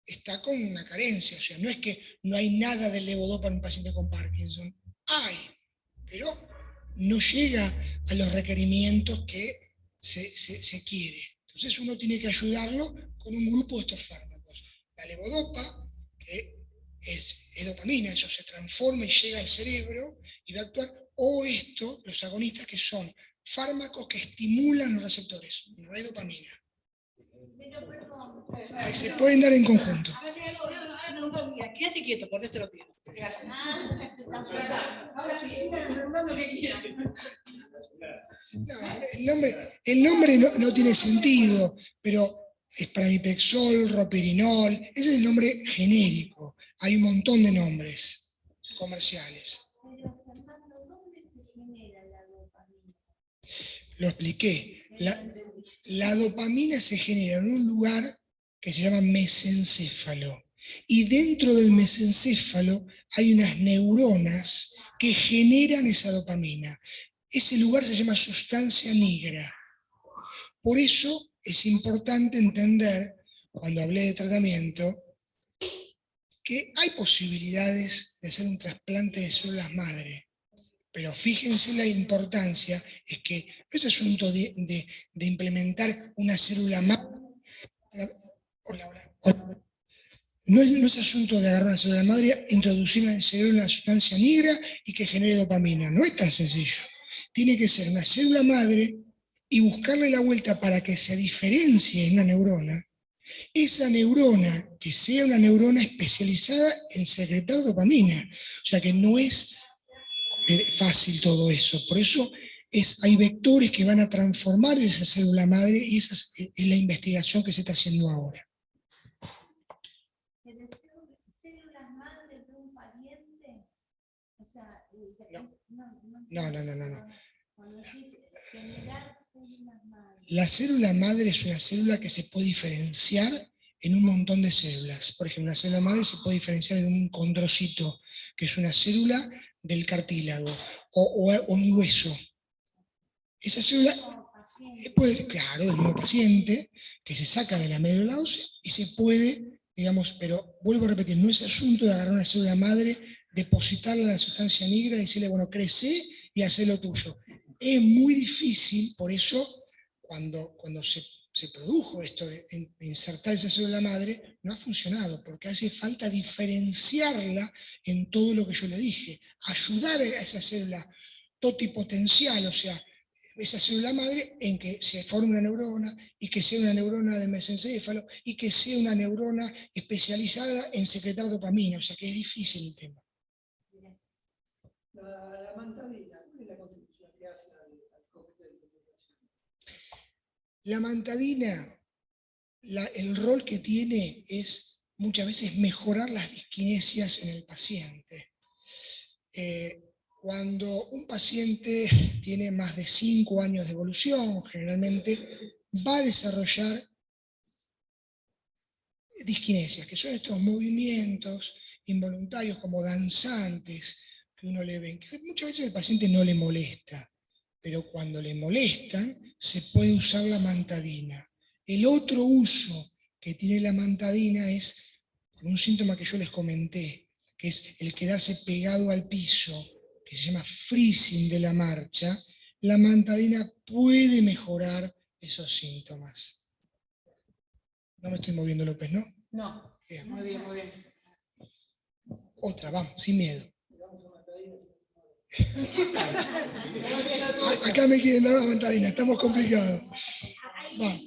está con una carencia. O sea, no es que no hay nada de levodopa en un paciente con Parkinson. Hay, pero no llega a los requerimientos que se quiere. Entonces uno tiene que ayudarlo con un grupo de estos fármacos. La levodopa, que es dopamina, eso se transforma y llega al cerebro y va a actuar, o los agonistas que son fármacos que estimulan los receptores, no hay dopamina. Se pueden dar en conjunto. Quédate quieto, por esto lo pido. No, el nombre no tiene sentido, pero es pramipexol, ropirinol, ese es el nombre genérico. Hay un montón de nombres comerciales. Pero Fernando, ¿dónde se genera la dopamina? Lo expliqué. La dopamina se genera en un lugar que se llama mesencéfalo. Y dentro del mesencéfalo hay unas neuronas que generan esa dopamina. Ese lugar se llama sustancia nigra. Por eso es importante entender, cuando hablé de tratamiento, que hay posibilidades de hacer un trasplante de células madre. Pero fíjense la importancia, es que no es asunto de implementar una célula madre. No es asunto de agarrar una célula madre, introducirla en el cerebro una sustancia negra y que genere dopamina. No es tan sencillo. Tiene que ser una célula madre y buscarle la vuelta para que se diferencie en una neurona Esa neurona, que sea una neurona especializada en secretar dopamina. O sea que no es fácil todo eso. Por eso hay vectores que van a transformar esa célula madre y esa es la investigación que se está haciendo ahora. Pero células madres de un pariente, o sea, No. Cuando decís generar células madres. La célula madre es una célula que se puede diferenciar en un montón de células. Por ejemplo, una célula madre se puede diferenciar en un condrocito, que es una célula del cartílago, o un hueso. Esa célula puede, claro, del mismo paciente, que se saca de la médula ósea y se puede, digamos, pero vuelvo a repetir, no es asunto de agarrar una célula madre, depositarla en la sustancia negra y decirle, bueno, crece y haz lo tuyo. Es muy difícil, por eso, cuando se produjo esto de insertar esa célula madre, no ha funcionado, porque hace falta diferenciarla en todo lo que yo le dije, ayudar a esa célula totipotencial, o sea, esa célula madre en que se forme una neurona y que sea una neurona del mesencéfalo y que sea una neurona especializada en secretar dopamina, o sea que es difícil el tema. La mantadina, ¿cuál es la contribución que hace al cóctel de comunicación? La mantadina, el rol que tiene es muchas veces mejorar las disquinesias en el paciente. Cuando un paciente tiene más de 5 años de evolución, generalmente va a desarrollar disquinesias, que son estos movimientos involuntarios como danzantes que uno le ve, que muchas veces el paciente no le molesta, pero cuando le molestan se puede usar la mantadina. El otro uso que tiene la mantadina es por un síntoma que yo les comenté, que es el quedarse pegado al piso, que se llama freezing de la marcha. La mantadina puede mejorar esos síntomas. No me estoy moviendo, López, ¿no? No, Bien. muy bien, muy bien. Otra, vamos, sin miedo. Acá me quieren dar la mantadina, estamos complicados. Va.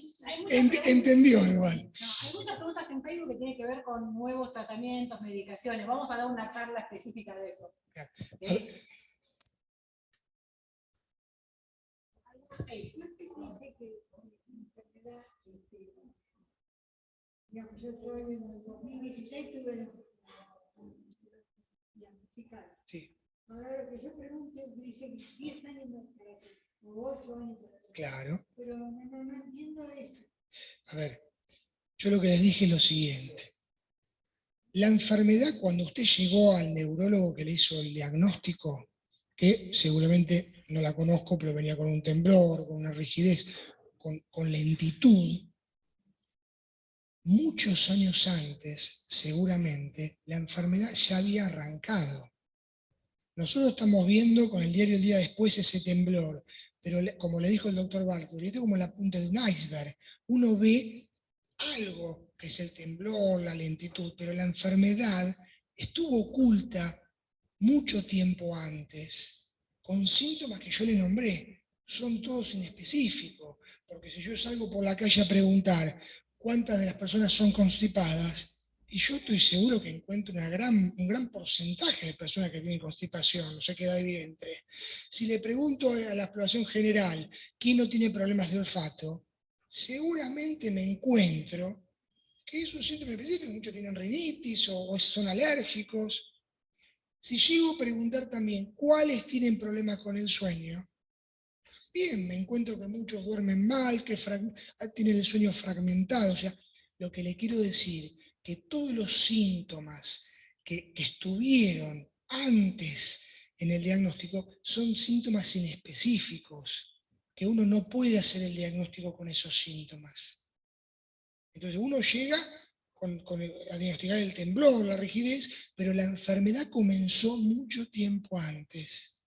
Entendió igual. No, hay muchas preguntas en Facebook que tienen que ver con nuevos tratamientos, medicaciones. Vamos a dar una charla específica de eso. ¿Sí? Digamos, yo en el 2016 tuve el diagnosticado. Sí. Ahora lo que yo pregunto, dice 10 años o 8 años. Claro. Pero no entiendo eso. A ver, yo lo que les dije es lo siguiente. La enfermedad, cuando usted llegó al neurólogo que le hizo el diagnóstico, que seguramente no la conozco, pero venía con un temblor, con una rigidez, con lentitud, muchos años antes, seguramente, la enfermedad ya había arrancado. Nosotros estamos viendo con el diario El Día Después ese temblor, pero como le dijo el doctor Barker, esto es como la punta de un iceberg. Uno ve algo que es el temblor, la lentitud, pero la enfermedad estuvo oculta mucho tiempo antes, con síntomas que yo le nombré. Son todos inespecíficos, porque si yo salgo por la calle a preguntar cuántas de las personas son constipadas, y yo estoy seguro que encuentro un gran porcentaje de personas que tienen constipación, no sé qué da el vientre. Si le pregunto a la población general quién no tiene problemas de olfato, seguramente me encuentro que es un síntoma específico, muchos tienen rinitis o son alérgicos. Si llego a preguntar también cuáles tienen problemas con el sueño, bien, me encuentro que muchos duermen mal, que tienen el sueño fragmentado. O sea, lo que le quiero decir, que todos los síntomas que estuvieron antes en el diagnóstico son síntomas inespecíficos, que uno no puede hacer el diagnóstico con esos síntomas. Entonces uno llega a diagnosticar el temblor, la rigidez, pero la enfermedad comenzó mucho tiempo antes.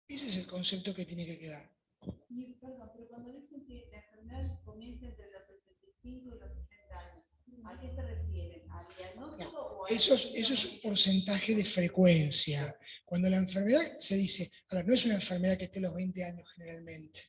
Ese es el concepto que tiene que quedar. Perdón, pero cuando dicen que la enfermedad comienza entre los 65 y los 60 años, ¿a qué se refieren? ¿Al diagnóstico o a Eso es un porcentaje de frecuencia. Cuando la enfermedad se dice, a ver, no es una enfermedad que esté a los 20 años generalmente.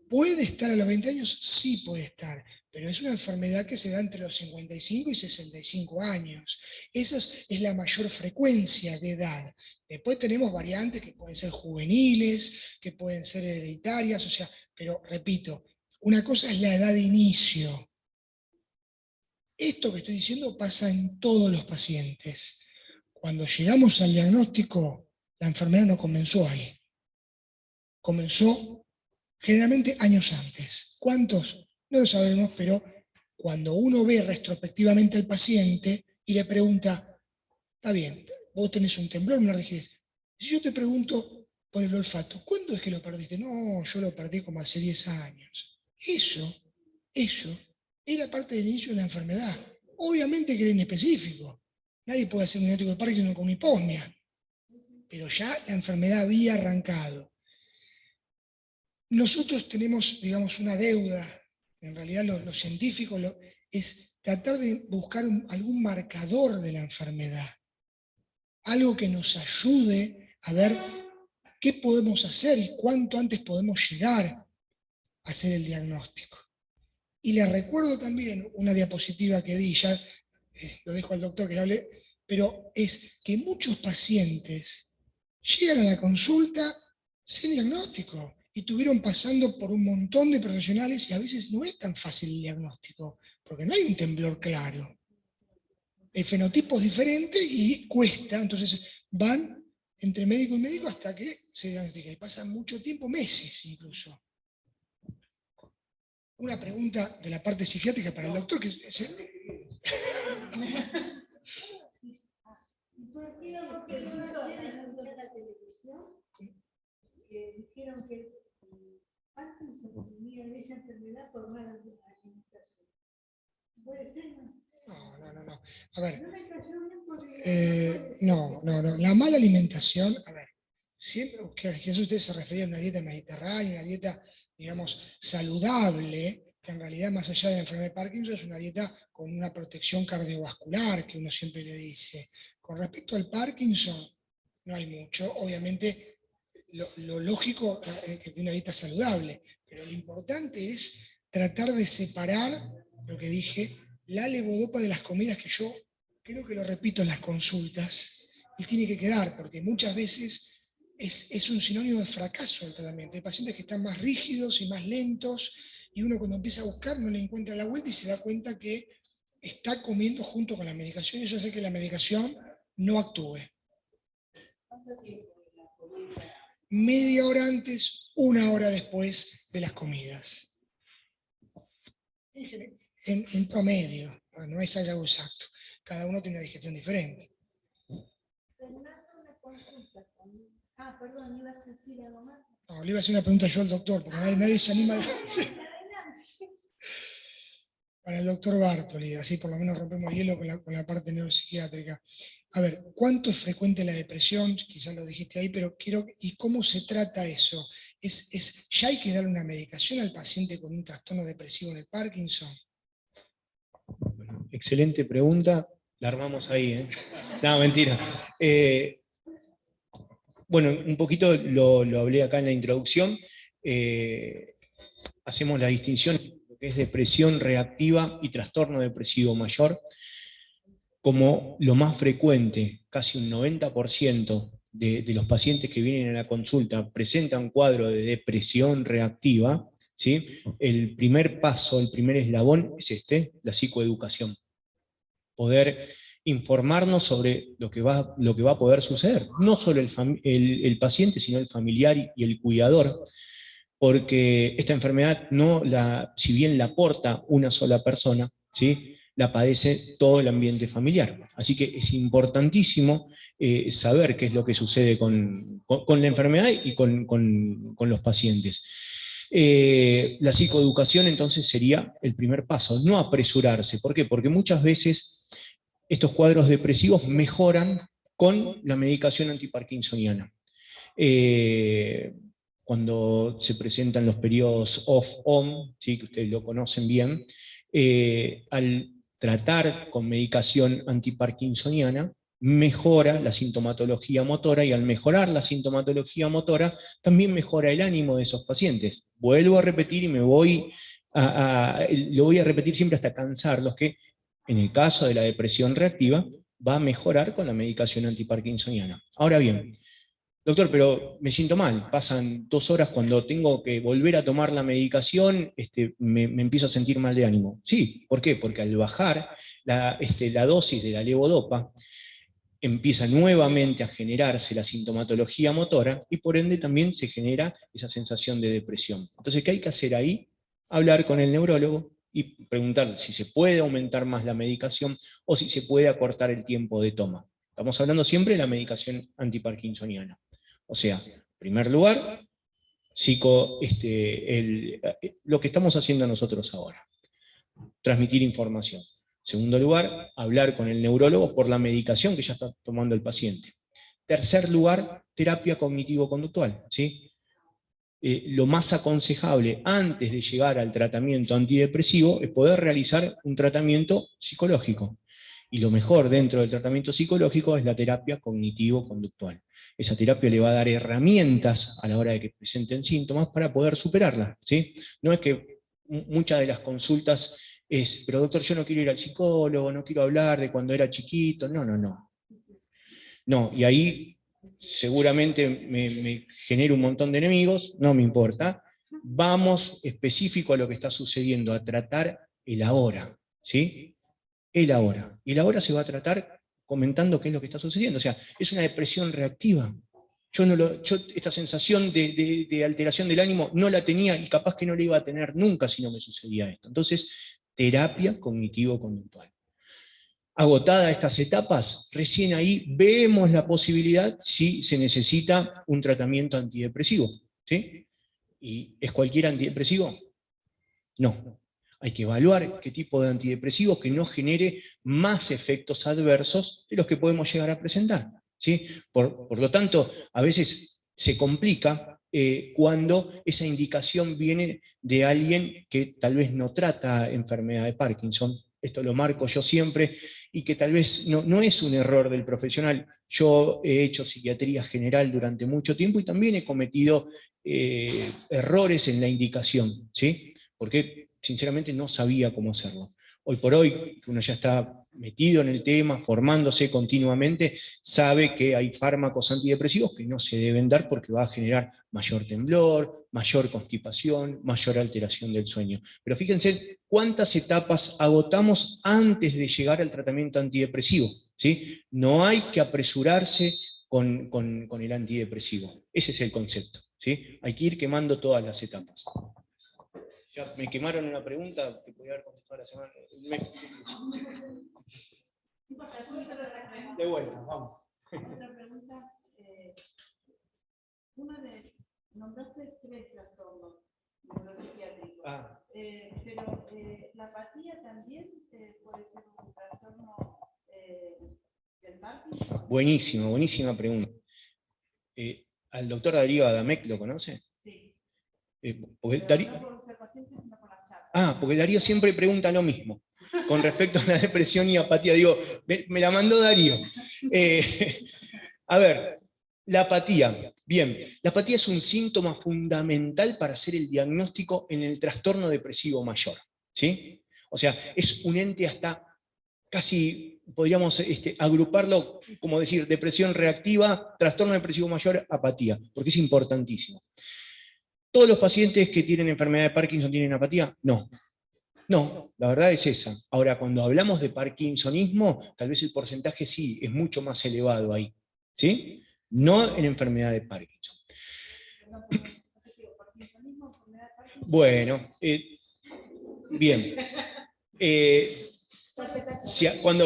¿Puede estar a los 20 años? Sí puede estar, pero es una enfermedad que se da entre los 55 y 65 años. Esa es la mayor frecuencia de edad. Después tenemos variantes que pueden ser juveniles, que pueden ser hereditarias, o sea, pero repito, una cosa es la edad de inicio. Esto que estoy diciendo pasa en todos los pacientes. Cuando llegamos al diagnóstico, la enfermedad no comenzó ahí. Comenzó generalmente años antes. ¿Cuántos? No lo sabemos, pero cuando uno ve retrospectivamente al paciente y le pregunta, está bien, vos tenés un temblor, una rigidez. Si yo te pregunto por el olfato, ¿cuándo es que lo perdiste? No, yo lo perdí como hace 10 años. Eso era parte del inicio de la enfermedad. Obviamente que era inespecífico. Nadie puede hacer un diagnóstico de Parkinson con hiposmia. Pero ya la enfermedad había arrancado. Nosotros tenemos, digamos, una deuda. En realidad los científicos es tratar de buscar algún marcador de la enfermedad. Algo que nos ayude a ver qué podemos hacer y cuánto antes podemos llegar a hacer el diagnóstico. Y les recuerdo también una diapositiva que di, ya lo dejo al doctor que hable, pero es que muchos pacientes llegan a la consulta sin diagnóstico y estuvieron pasando por un montón de profesionales y a veces no es tan fácil el diagnóstico, porque no hay un temblor claro. Hay fenotipos diferentes y cuesta, entonces van entre médico y médico hasta que se diagnostica. Y pasa mucho tiempo, meses incluso. Una pregunta de la parte psiquiátrica para el doctor. ¿Por qué no en la televisión que dijeron que Parkinson tenía esa enfermedad por mala alimentación? ¿Puede ser? No. A ver. No me cayó bien porque No. La mala alimentación, a ver, siempre, Jesús, usted se refería a una dieta mediterránea, una dieta, digamos, saludable, que en realidad más allá de la enfermedad de Parkinson es una dieta con una protección cardiovascular, que uno siempre le dice. Con respecto al Parkinson, no hay mucho. Obviamente, lo lógico es que tiene una dieta saludable, pero lo importante es tratar de separar, lo que dije, la levodopa de las comidas, que yo creo que lo repito en las consultas, y tiene que quedar, porque muchas veces es un sinónimo de fracaso el tratamiento. Hay pacientes que están más rígidos y más lentos, y uno cuando empieza a buscar no le encuentra la vuelta y se da cuenta que está comiendo junto con la medicación, y eso hace que la medicación no actúe. Media hora antes, 1 hora después de las comidas. En promedio, no es algo exacto. Cada uno tiene una digestión diferente. Perdón, ¿ibas a decir algo más? No, le iba a hacer una pregunta yo al doctor, porque nadie se anima a... Para el doctor Bartoli, así por lo menos rompemos hielo con la parte neuropsiquiátrica. A ver, ¿cuánto es frecuente la depresión? Quizás lo dijiste ahí, pero ¿y cómo se trata eso? ¿Ya hay que darle una medicación al paciente con un trastorno depresivo en el Parkinson? Bueno, excelente pregunta, la armamos ahí, ¿eh? No, mentira. Bueno, un poquito lo hablé acá en la introducción. Hacemos la distinción entre lo que es depresión reactiva y trastorno depresivo mayor. Como lo más frecuente, casi un 90% de los pacientes que vienen a la consulta presentan un cuadro de depresión reactiva, ¿sí? El primer paso, el primer eslabón es la psicoeducación. Poder informarnos sobre lo que va a poder suceder. No solo el paciente, sino el familiar y el cuidador, porque esta enfermedad, si bien la porta una sola persona, ¿sí?, la padece todo el ambiente familiar. Así que es importantísimo saber qué es lo que sucede con la enfermedad y con los pacientes. La psicoeducación entonces sería el primer paso, no apresurarse. ¿Por qué? Porque muchas veces estos cuadros depresivos mejoran con la medicación antiparkinsoniana. Cuando se presentan los periodos off-on, ¿sí?, que ustedes lo conocen bien, al tratar con medicación antiparkinsoniana, mejora la sintomatología motora, y al mejorar la sintomatología motora, también mejora el ánimo de esos pacientes. Vuelvo a repetir y me voy lo voy a repetir siempre hasta cansarlos, que en el caso de la depresión reactiva va a mejorar con la medicación antiparkinsoniana. Ahora bien, doctor, pero me siento mal, pasan 2 horas cuando tengo que volver a tomar la medicación, me empiezo a sentir mal de ánimo. Sí, ¿por qué? Porque al bajar la dosis de la levodopa, empieza nuevamente a generarse la sintomatología motora y por ende también se genera esa sensación de depresión. Entonces, ¿qué hay que hacer ahí? Hablar con el neurólogo y preguntar si se puede aumentar más la medicación o si se puede acortar el tiempo de toma. Estamos hablando siempre de la medicación antiparkinsoniana. O sea, en primer lugar, lo que estamos haciendo nosotros ahora, transmitir información. Segundo lugar, hablar con el neurólogo por la medicación que ya está tomando el paciente. Tercer lugar, terapia cognitivo-conductual, ¿sí? Lo más aconsejable antes de llegar al tratamiento antidepresivo es poder realizar un tratamiento psicológico. Y lo mejor dentro del tratamiento psicológico es la terapia cognitivo-conductual. Esa terapia le va a dar herramientas a la hora de que presenten síntomas para poder superarla, ¿sí? No es que muchas de las consultas es, pero doctor, yo no quiero ir al psicólogo, no quiero hablar de cuando era chiquito, no. No, y ahí seguramente me genera un montón de enemigos, no me importa. Vamos específico a lo que está sucediendo, a tratar el ahora, ¿sí? El ahora. Y el ahora se va a tratar comentando qué es lo que está sucediendo. O sea, es una depresión reactiva. Yo esta sensación de alteración del ánimo no la tenía y capaz que no la iba a tener nunca si no me sucedía esto. Entonces, terapia cognitivo-conductual. Agotadas estas etapas, recién ahí vemos la posibilidad si se necesita un tratamiento antidepresivo. ¿Sí? ¿Y es cualquier antidepresivo? No. Hay que evaluar qué tipo de antidepresivo que no genere más efectos adversos de los que podemos llegar a presentar. ¿Sí? Por lo tanto, a veces se complica cuando esa indicación viene de alguien que tal vez no trata enfermedad de Parkinson. Esto lo marco yo siempre, y que tal vez no es un error del profesional. Yo he hecho psiquiatría general durante mucho tiempo y también he cometido errores en la indicación, ¿sí? Porque sinceramente no sabía cómo hacerlo. Hoy por hoy, que uno ya está metido en el tema, formándose continuamente, sabe que hay fármacos antidepresivos que no se deben dar porque va a generar mayor temblor, mayor constipación, mayor alteración del sueño. Pero fíjense cuántas etapas agotamos antes de llegar al tratamiento antidepresivo, ¿sí? No hay que apresurarse con el antidepresivo. Ese es el concepto, ¿sí? Hay que ir quemando todas las etapas. Ya me quemaron una pregunta que podía haber contestado la semana. De vuelta, vamos. Otra pregunta. Nombraste 3 trastornos neuropsiquiátricos. Pero la apatía también puede ser un trastorno del Parkinson. Buenísima pregunta. ¿Al doctor Darío Adamek lo conoce? Sí. Porque No porque Darío siempre pregunta lo mismo con respecto a la depresión y apatía. Digo, me la mandó Darío. A ver, la apatía. Bien, la apatía es un síntoma fundamental para hacer el diagnóstico en el trastorno depresivo mayor, ¿sí? O sea, es un ente hasta casi, podríamos agruparlo, como decir, depresión reactiva, trastorno depresivo mayor, apatía, porque es importantísimo. ¿Todos los pacientes que tienen enfermedad de Parkinson tienen apatía? No. No, la verdad es esa. Ahora, cuando hablamos de parkinsonismo, tal vez el porcentaje sí es mucho más elevado ahí, ¿sí? No en enfermedad de Parkinson. Bueno, bien. Cuando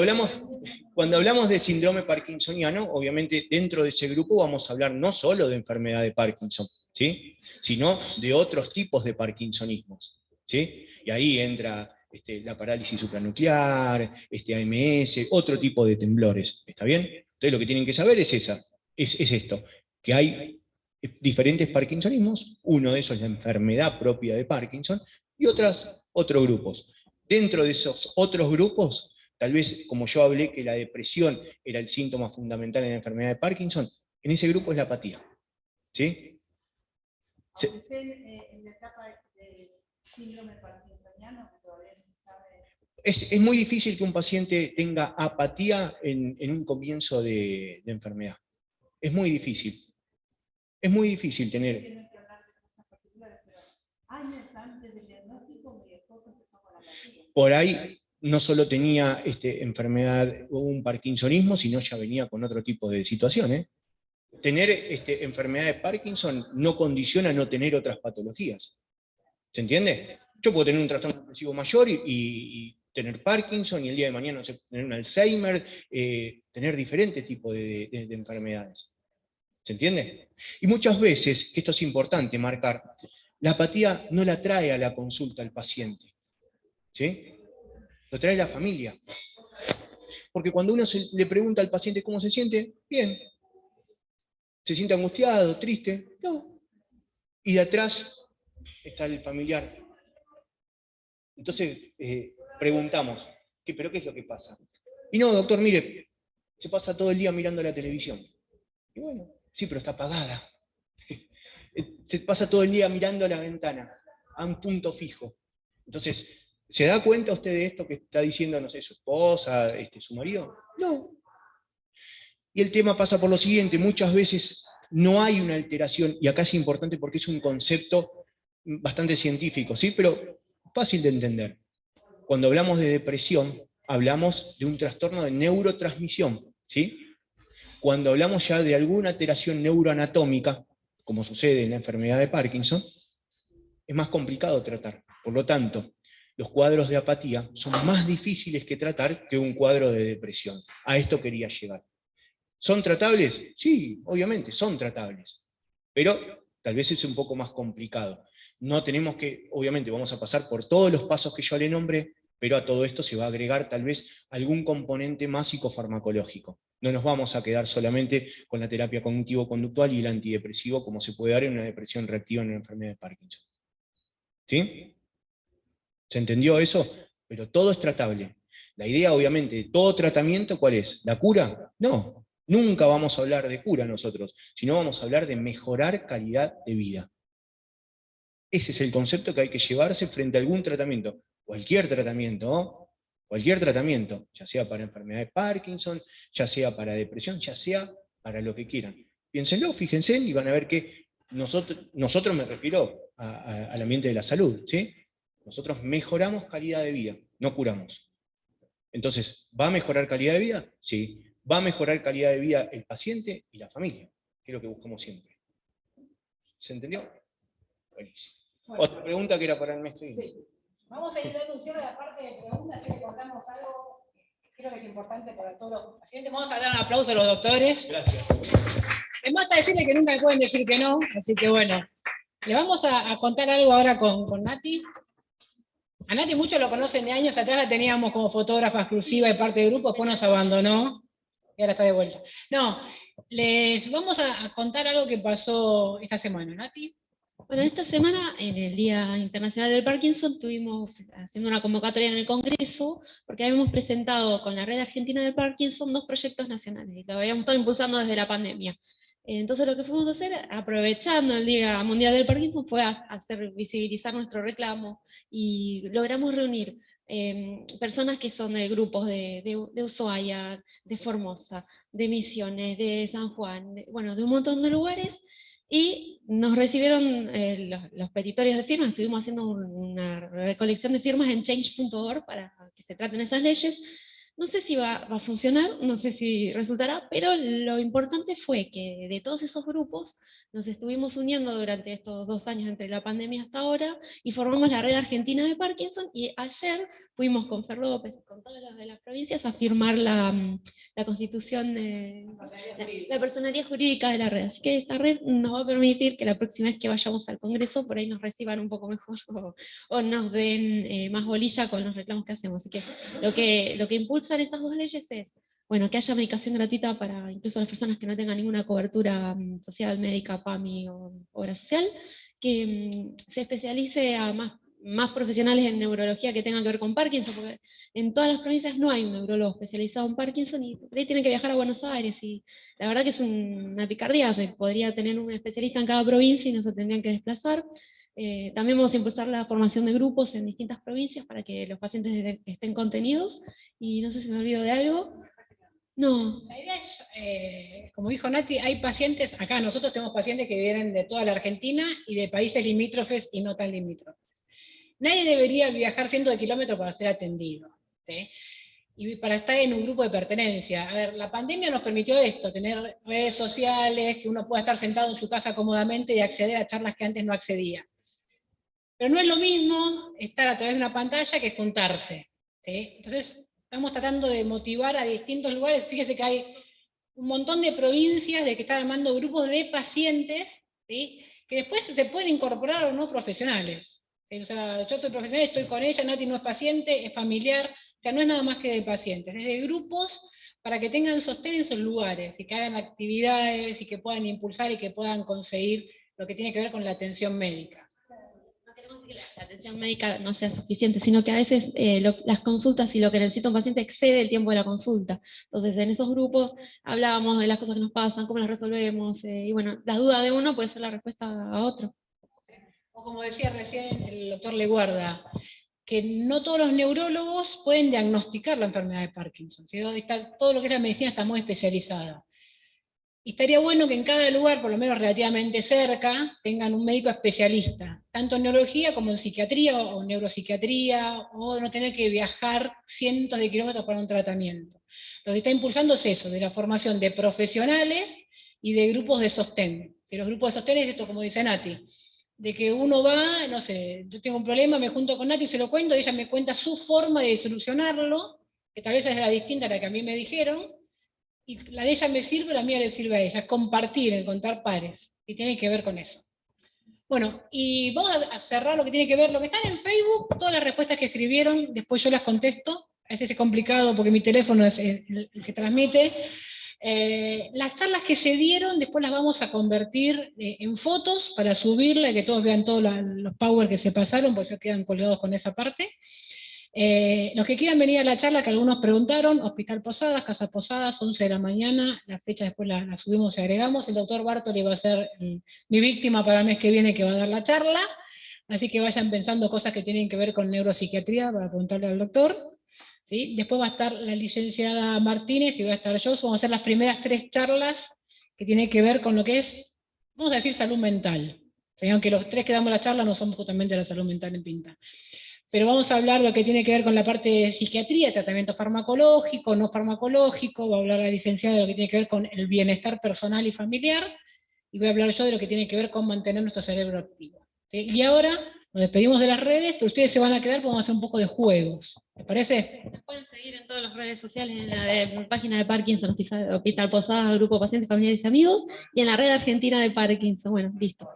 hablamos de síndrome parkinsoniano, obviamente dentro de ese grupo vamos a hablar no solo de enfermedad de Parkinson, ¿sí? Sino de otros tipos de parkinsonismos, ¿sí? Y ahí entra la parálisis supranuclear, AMS, otro tipo de temblores, ¿está bien? Entonces lo que tienen que saber es esto, que hay diferentes parkinsonismos, uno de esos es la enfermedad propia de Parkinson, y otros grupos. Dentro de esos otros grupos, tal vez como yo hablé que la depresión era el síntoma fundamental en la enfermedad de Parkinson, en ese grupo es la apatía, ¿sí? Aunque esté en la etapa síndrome parkinsoniano, que todavía se sabe. Es muy difícil que un paciente tenga apatía en un comienzo de enfermedad. Es muy difícil. Es muy difícil tener... Tienen que hablar de cosas particulares, pero años antes del diagnóstico mi esposo empezó con la apatía. Por ahí no solo tenía enfermedad o un parkinsonismo, sino ya venía con otro tipo de situaciones. Tener enfermedad de Parkinson no condiciona no tener otras patologías. ¿Se entiende? Yo puedo tener un trastorno depresivo mayor y tener Parkinson, y el día de mañana no sé, tener un Alzheimer, tener diferentes tipos de enfermedades. ¿Se entiende? Y muchas veces, que esto es importante marcar, la apatía no la trae a la consulta el paciente. ¿Sí? Lo trae la familia. Porque cuando uno le pregunta al paciente cómo se siente, bien. ¿Se siente angustiado, triste? No. Y de atrás está el familiar. Entonces preguntamos, ¿pero qué es lo que pasa? Y no, doctor, mire, se pasa todo el día mirando la televisión. Y bueno, sí, pero está apagada. Se pasa todo el día mirando a la ventana, a un punto fijo. Entonces, ¿se da cuenta usted de esto que está diciendo, no sé, su esposa, su marido? No. Y el tema pasa por lo siguiente, muchas veces no hay una alteración, y acá es importante porque es un concepto bastante científico, ¿sí? Pero fácil de entender. Cuando hablamos de depresión, hablamos de un trastorno de neurotransmisión, ¿sí? Cuando hablamos ya de alguna alteración neuroanatómica, como sucede en la enfermedad de Parkinson, es más complicado tratar. Por lo tanto, los cuadros de apatía son más difíciles que tratar que un cuadro de depresión. A esto quería llegar. ¿Son tratables? Sí, obviamente, son tratables. Pero tal vez es un poco más complicado. No tenemos que, obviamente, vamos a pasar por todos los pasos que yo le nombré, pero a todo esto se va a agregar tal vez algún componente más psicofarmacológico. No nos vamos a quedar solamente con la terapia cognitivo-conductual y el antidepresivo, como se puede dar en una depresión reactiva en una enfermedad de Parkinson. ¿Sí? ¿Se entendió eso? Pero todo es tratable. La idea, obviamente, de todo tratamiento, ¿cuál es? ¿La cura? No. Nunca vamos a hablar de cura nosotros, sino vamos a hablar de mejorar calidad de vida. Ese es el concepto que hay que llevarse frente a algún tratamiento. Cualquier tratamiento, ¿no? Cualquier tratamiento, ya sea para enfermedad de Parkinson, ya sea para depresión, ya sea para lo que quieran. Piénsenlo, fíjense, y van a ver que nosotros me refiero al ambiente de la salud, ¿sí? Nosotros mejoramos calidad de vida, no curamos. Entonces, ¿va a mejorar calidad de vida? Sí. ¿Va a mejorar calidad de vida el paciente y la familia? Que es lo que buscamos siempre. ¿Se entendió? Buenísimo. Bueno. Otra pregunta que era para el mes que viene. Sí. Vamos a ir dando un cierre a la parte de preguntas, así que contamos algo que creo que es importante para todos los pacientes. Vamos a dar un aplauso a los doctores. Gracias. Me mata decirle que nunca me pueden decir que no, así que bueno. Le vamos a contar algo ahora con Nati. A Nati muchos lo conocen de años atrás, la teníamos como fotógrafa exclusiva y parte del grupo, después nos abandonó y ahora está de vuelta. No, les vamos a contar algo que pasó esta semana, Nati. Bueno, esta semana, en el Día Internacional del Parkinson, estuvimos haciendo una convocatoria en el Congreso, porque habíamos presentado con la Red Argentina del Parkinson 2 proyectos nacionales, y lo habíamos estado impulsando desde la pandemia. Entonces lo que fuimos a hacer, aprovechando el Día Mundial del Parkinson, fue hacer visibilizar nuestro reclamo, y logramos reunir personas que son de grupos de Ushuaia, de Formosa, de Misiones, de San Juan, de un montón de lugares, y nos recibieron los petitorios de firmas. Estuvimos haciendo una recolección de firmas en change.org para que se traten esas leyes. No sé si va a funcionar, no sé si resultará, pero lo importante fue que de todos esos grupos nos estuvimos uniendo durante estos 2 años entre la pandemia hasta ahora, y formamos la Red Argentina de Parkinson, y ayer fuimos con Fer López, con todas las de las provincias, a firmar la constitución de la personería jurídica de la red. Así que esta red nos va a permitir que la próxima vez que vayamos al Congreso, por ahí nos reciban un poco mejor, o nos den más bolilla con los reclamos que hacemos. Así que lo que impulsan estas 2 leyes es, que haya medicación gratuita para incluso las personas que no tengan ninguna cobertura social, médica, PAMI o obra social, que se especialice a más profesionales en neurología que tengan que ver con Parkinson, porque en todas las provincias no hay un neurólogo especializado en Parkinson, y por ahí tienen que viajar a Buenos Aires, y la verdad que es una picardía. Se podría tener un especialista en cada provincia y no se tendrían que desplazar. También vamos a impulsar la formación de grupos en distintas provincias para que los pacientes estén contenidos. Y no sé si me olvido de algo. No. La idea es, como dijo Nati, hay pacientes, acá nosotros tenemos pacientes que vienen de toda la Argentina y de países limítrofes y no tan limítrofes. Nadie debería viajar cientos de kilómetros para ser atendido, ¿sí? Y para estar en un grupo de pertenencia. A ver, la pandemia nos permitió esto, tener redes sociales, que uno pueda estar sentado en su casa cómodamente y acceder a charlas que antes no accedía. Pero no es lo mismo estar a través de una pantalla que juntarse, ¿sí? Entonces, estamos tratando de motivar a distintos lugares. Fíjese que hay un montón de provincias de que están armando grupos de pacientes, ¿sí? Que después se pueden incorporar o no profesionales. ¿Sí? O sea, yo soy profesional, estoy con ella, Nati no es paciente, es familiar, o sea, no es nada más que de pacientes, es de grupos para que tengan sostén en sus lugares y que hagan actividades y que puedan impulsar y que puedan conseguir lo que tiene que ver con la atención médica. No queremos que la atención médica no sea suficiente, sino que a veces las consultas y lo que necesita un paciente excede el tiempo de la consulta. Entonces, en esos grupos hablábamos de las cosas que nos pasan, cómo las resolvemos, y bueno, la duda de uno puede ser la respuesta a otro. O como decía recién el doctor Leguarda, que no todos los neurólogos pueden diagnosticar la enfermedad de Parkinson, ¿sí? Todo lo que es la medicina está muy especializada. Y estaría bueno que en cada lugar, por lo menos relativamente cerca, tengan un médico especialista, tanto en neurología como en psiquiatría o neuropsiquiatría, o no tener que viajar cientos de kilómetros para un tratamiento. Lo que está impulsando es eso, de la formación de profesionales y de grupos de sostén. Si los grupos de sostén es esto, como dice Nati, de que uno va, no sé, yo tengo un problema, me junto con Nati, se lo cuento, y ella me cuenta su forma de solucionarlo, que tal vez es la distinta a la que a mí me dijeron, y la de ella me sirve, la mía le sirve a ella, es compartir, encontrar pares, y tiene que ver con eso. Bueno, y vamos a cerrar lo que tiene que ver, lo que está en el Facebook, todas las respuestas que escribieron, después yo las contesto, a veces es complicado porque mi teléfono es el que transmite. Las charlas que se dieron, después las vamos a convertir en fotos para subirla y que todos vean todos los power que se pasaron, porque ya quedan colgados con esa parte. Los que quieran venir a la charla, que algunos preguntaron, Hospital Posadas, Casa Posadas, 11 de la mañana, la fecha después la subimos y agregamos, el doctor Bartoli va a ser mi víctima para el mes que viene que va a dar la charla, así que vayan pensando cosas que tienen que ver con neuropsiquiatría para preguntarle al doctor. ¿Sí? Después va a estar la licenciada Martínez y voy a estar yo, vamos a hacer las primeras 3 charlas que tienen que ver con lo que es, vamos a decir, salud mental. ¿Sí? Aunque los 3 que damos la charla no somos justamente la salud mental en Pinta. Pero vamos a hablar de lo que tiene que ver con la parte de psiquiatría, tratamiento farmacológico, no farmacológico, va a hablar la licenciada de lo que tiene que ver con el bienestar personal y familiar, y voy a hablar yo de lo que tiene que ver con mantener nuestro cerebro activo. ¿Sí? Y ahora nos despedimos de las redes, pero ustedes se van a quedar, podemos hacer un poco de juegos. ¿Les parece? Nos pueden seguir en todas las redes sociales, en la página de Parkinson, Hospital Posadas, Grupo Pacientes, Familiares y Amigos, y en la red argentina de Parkinson. Bueno, listo.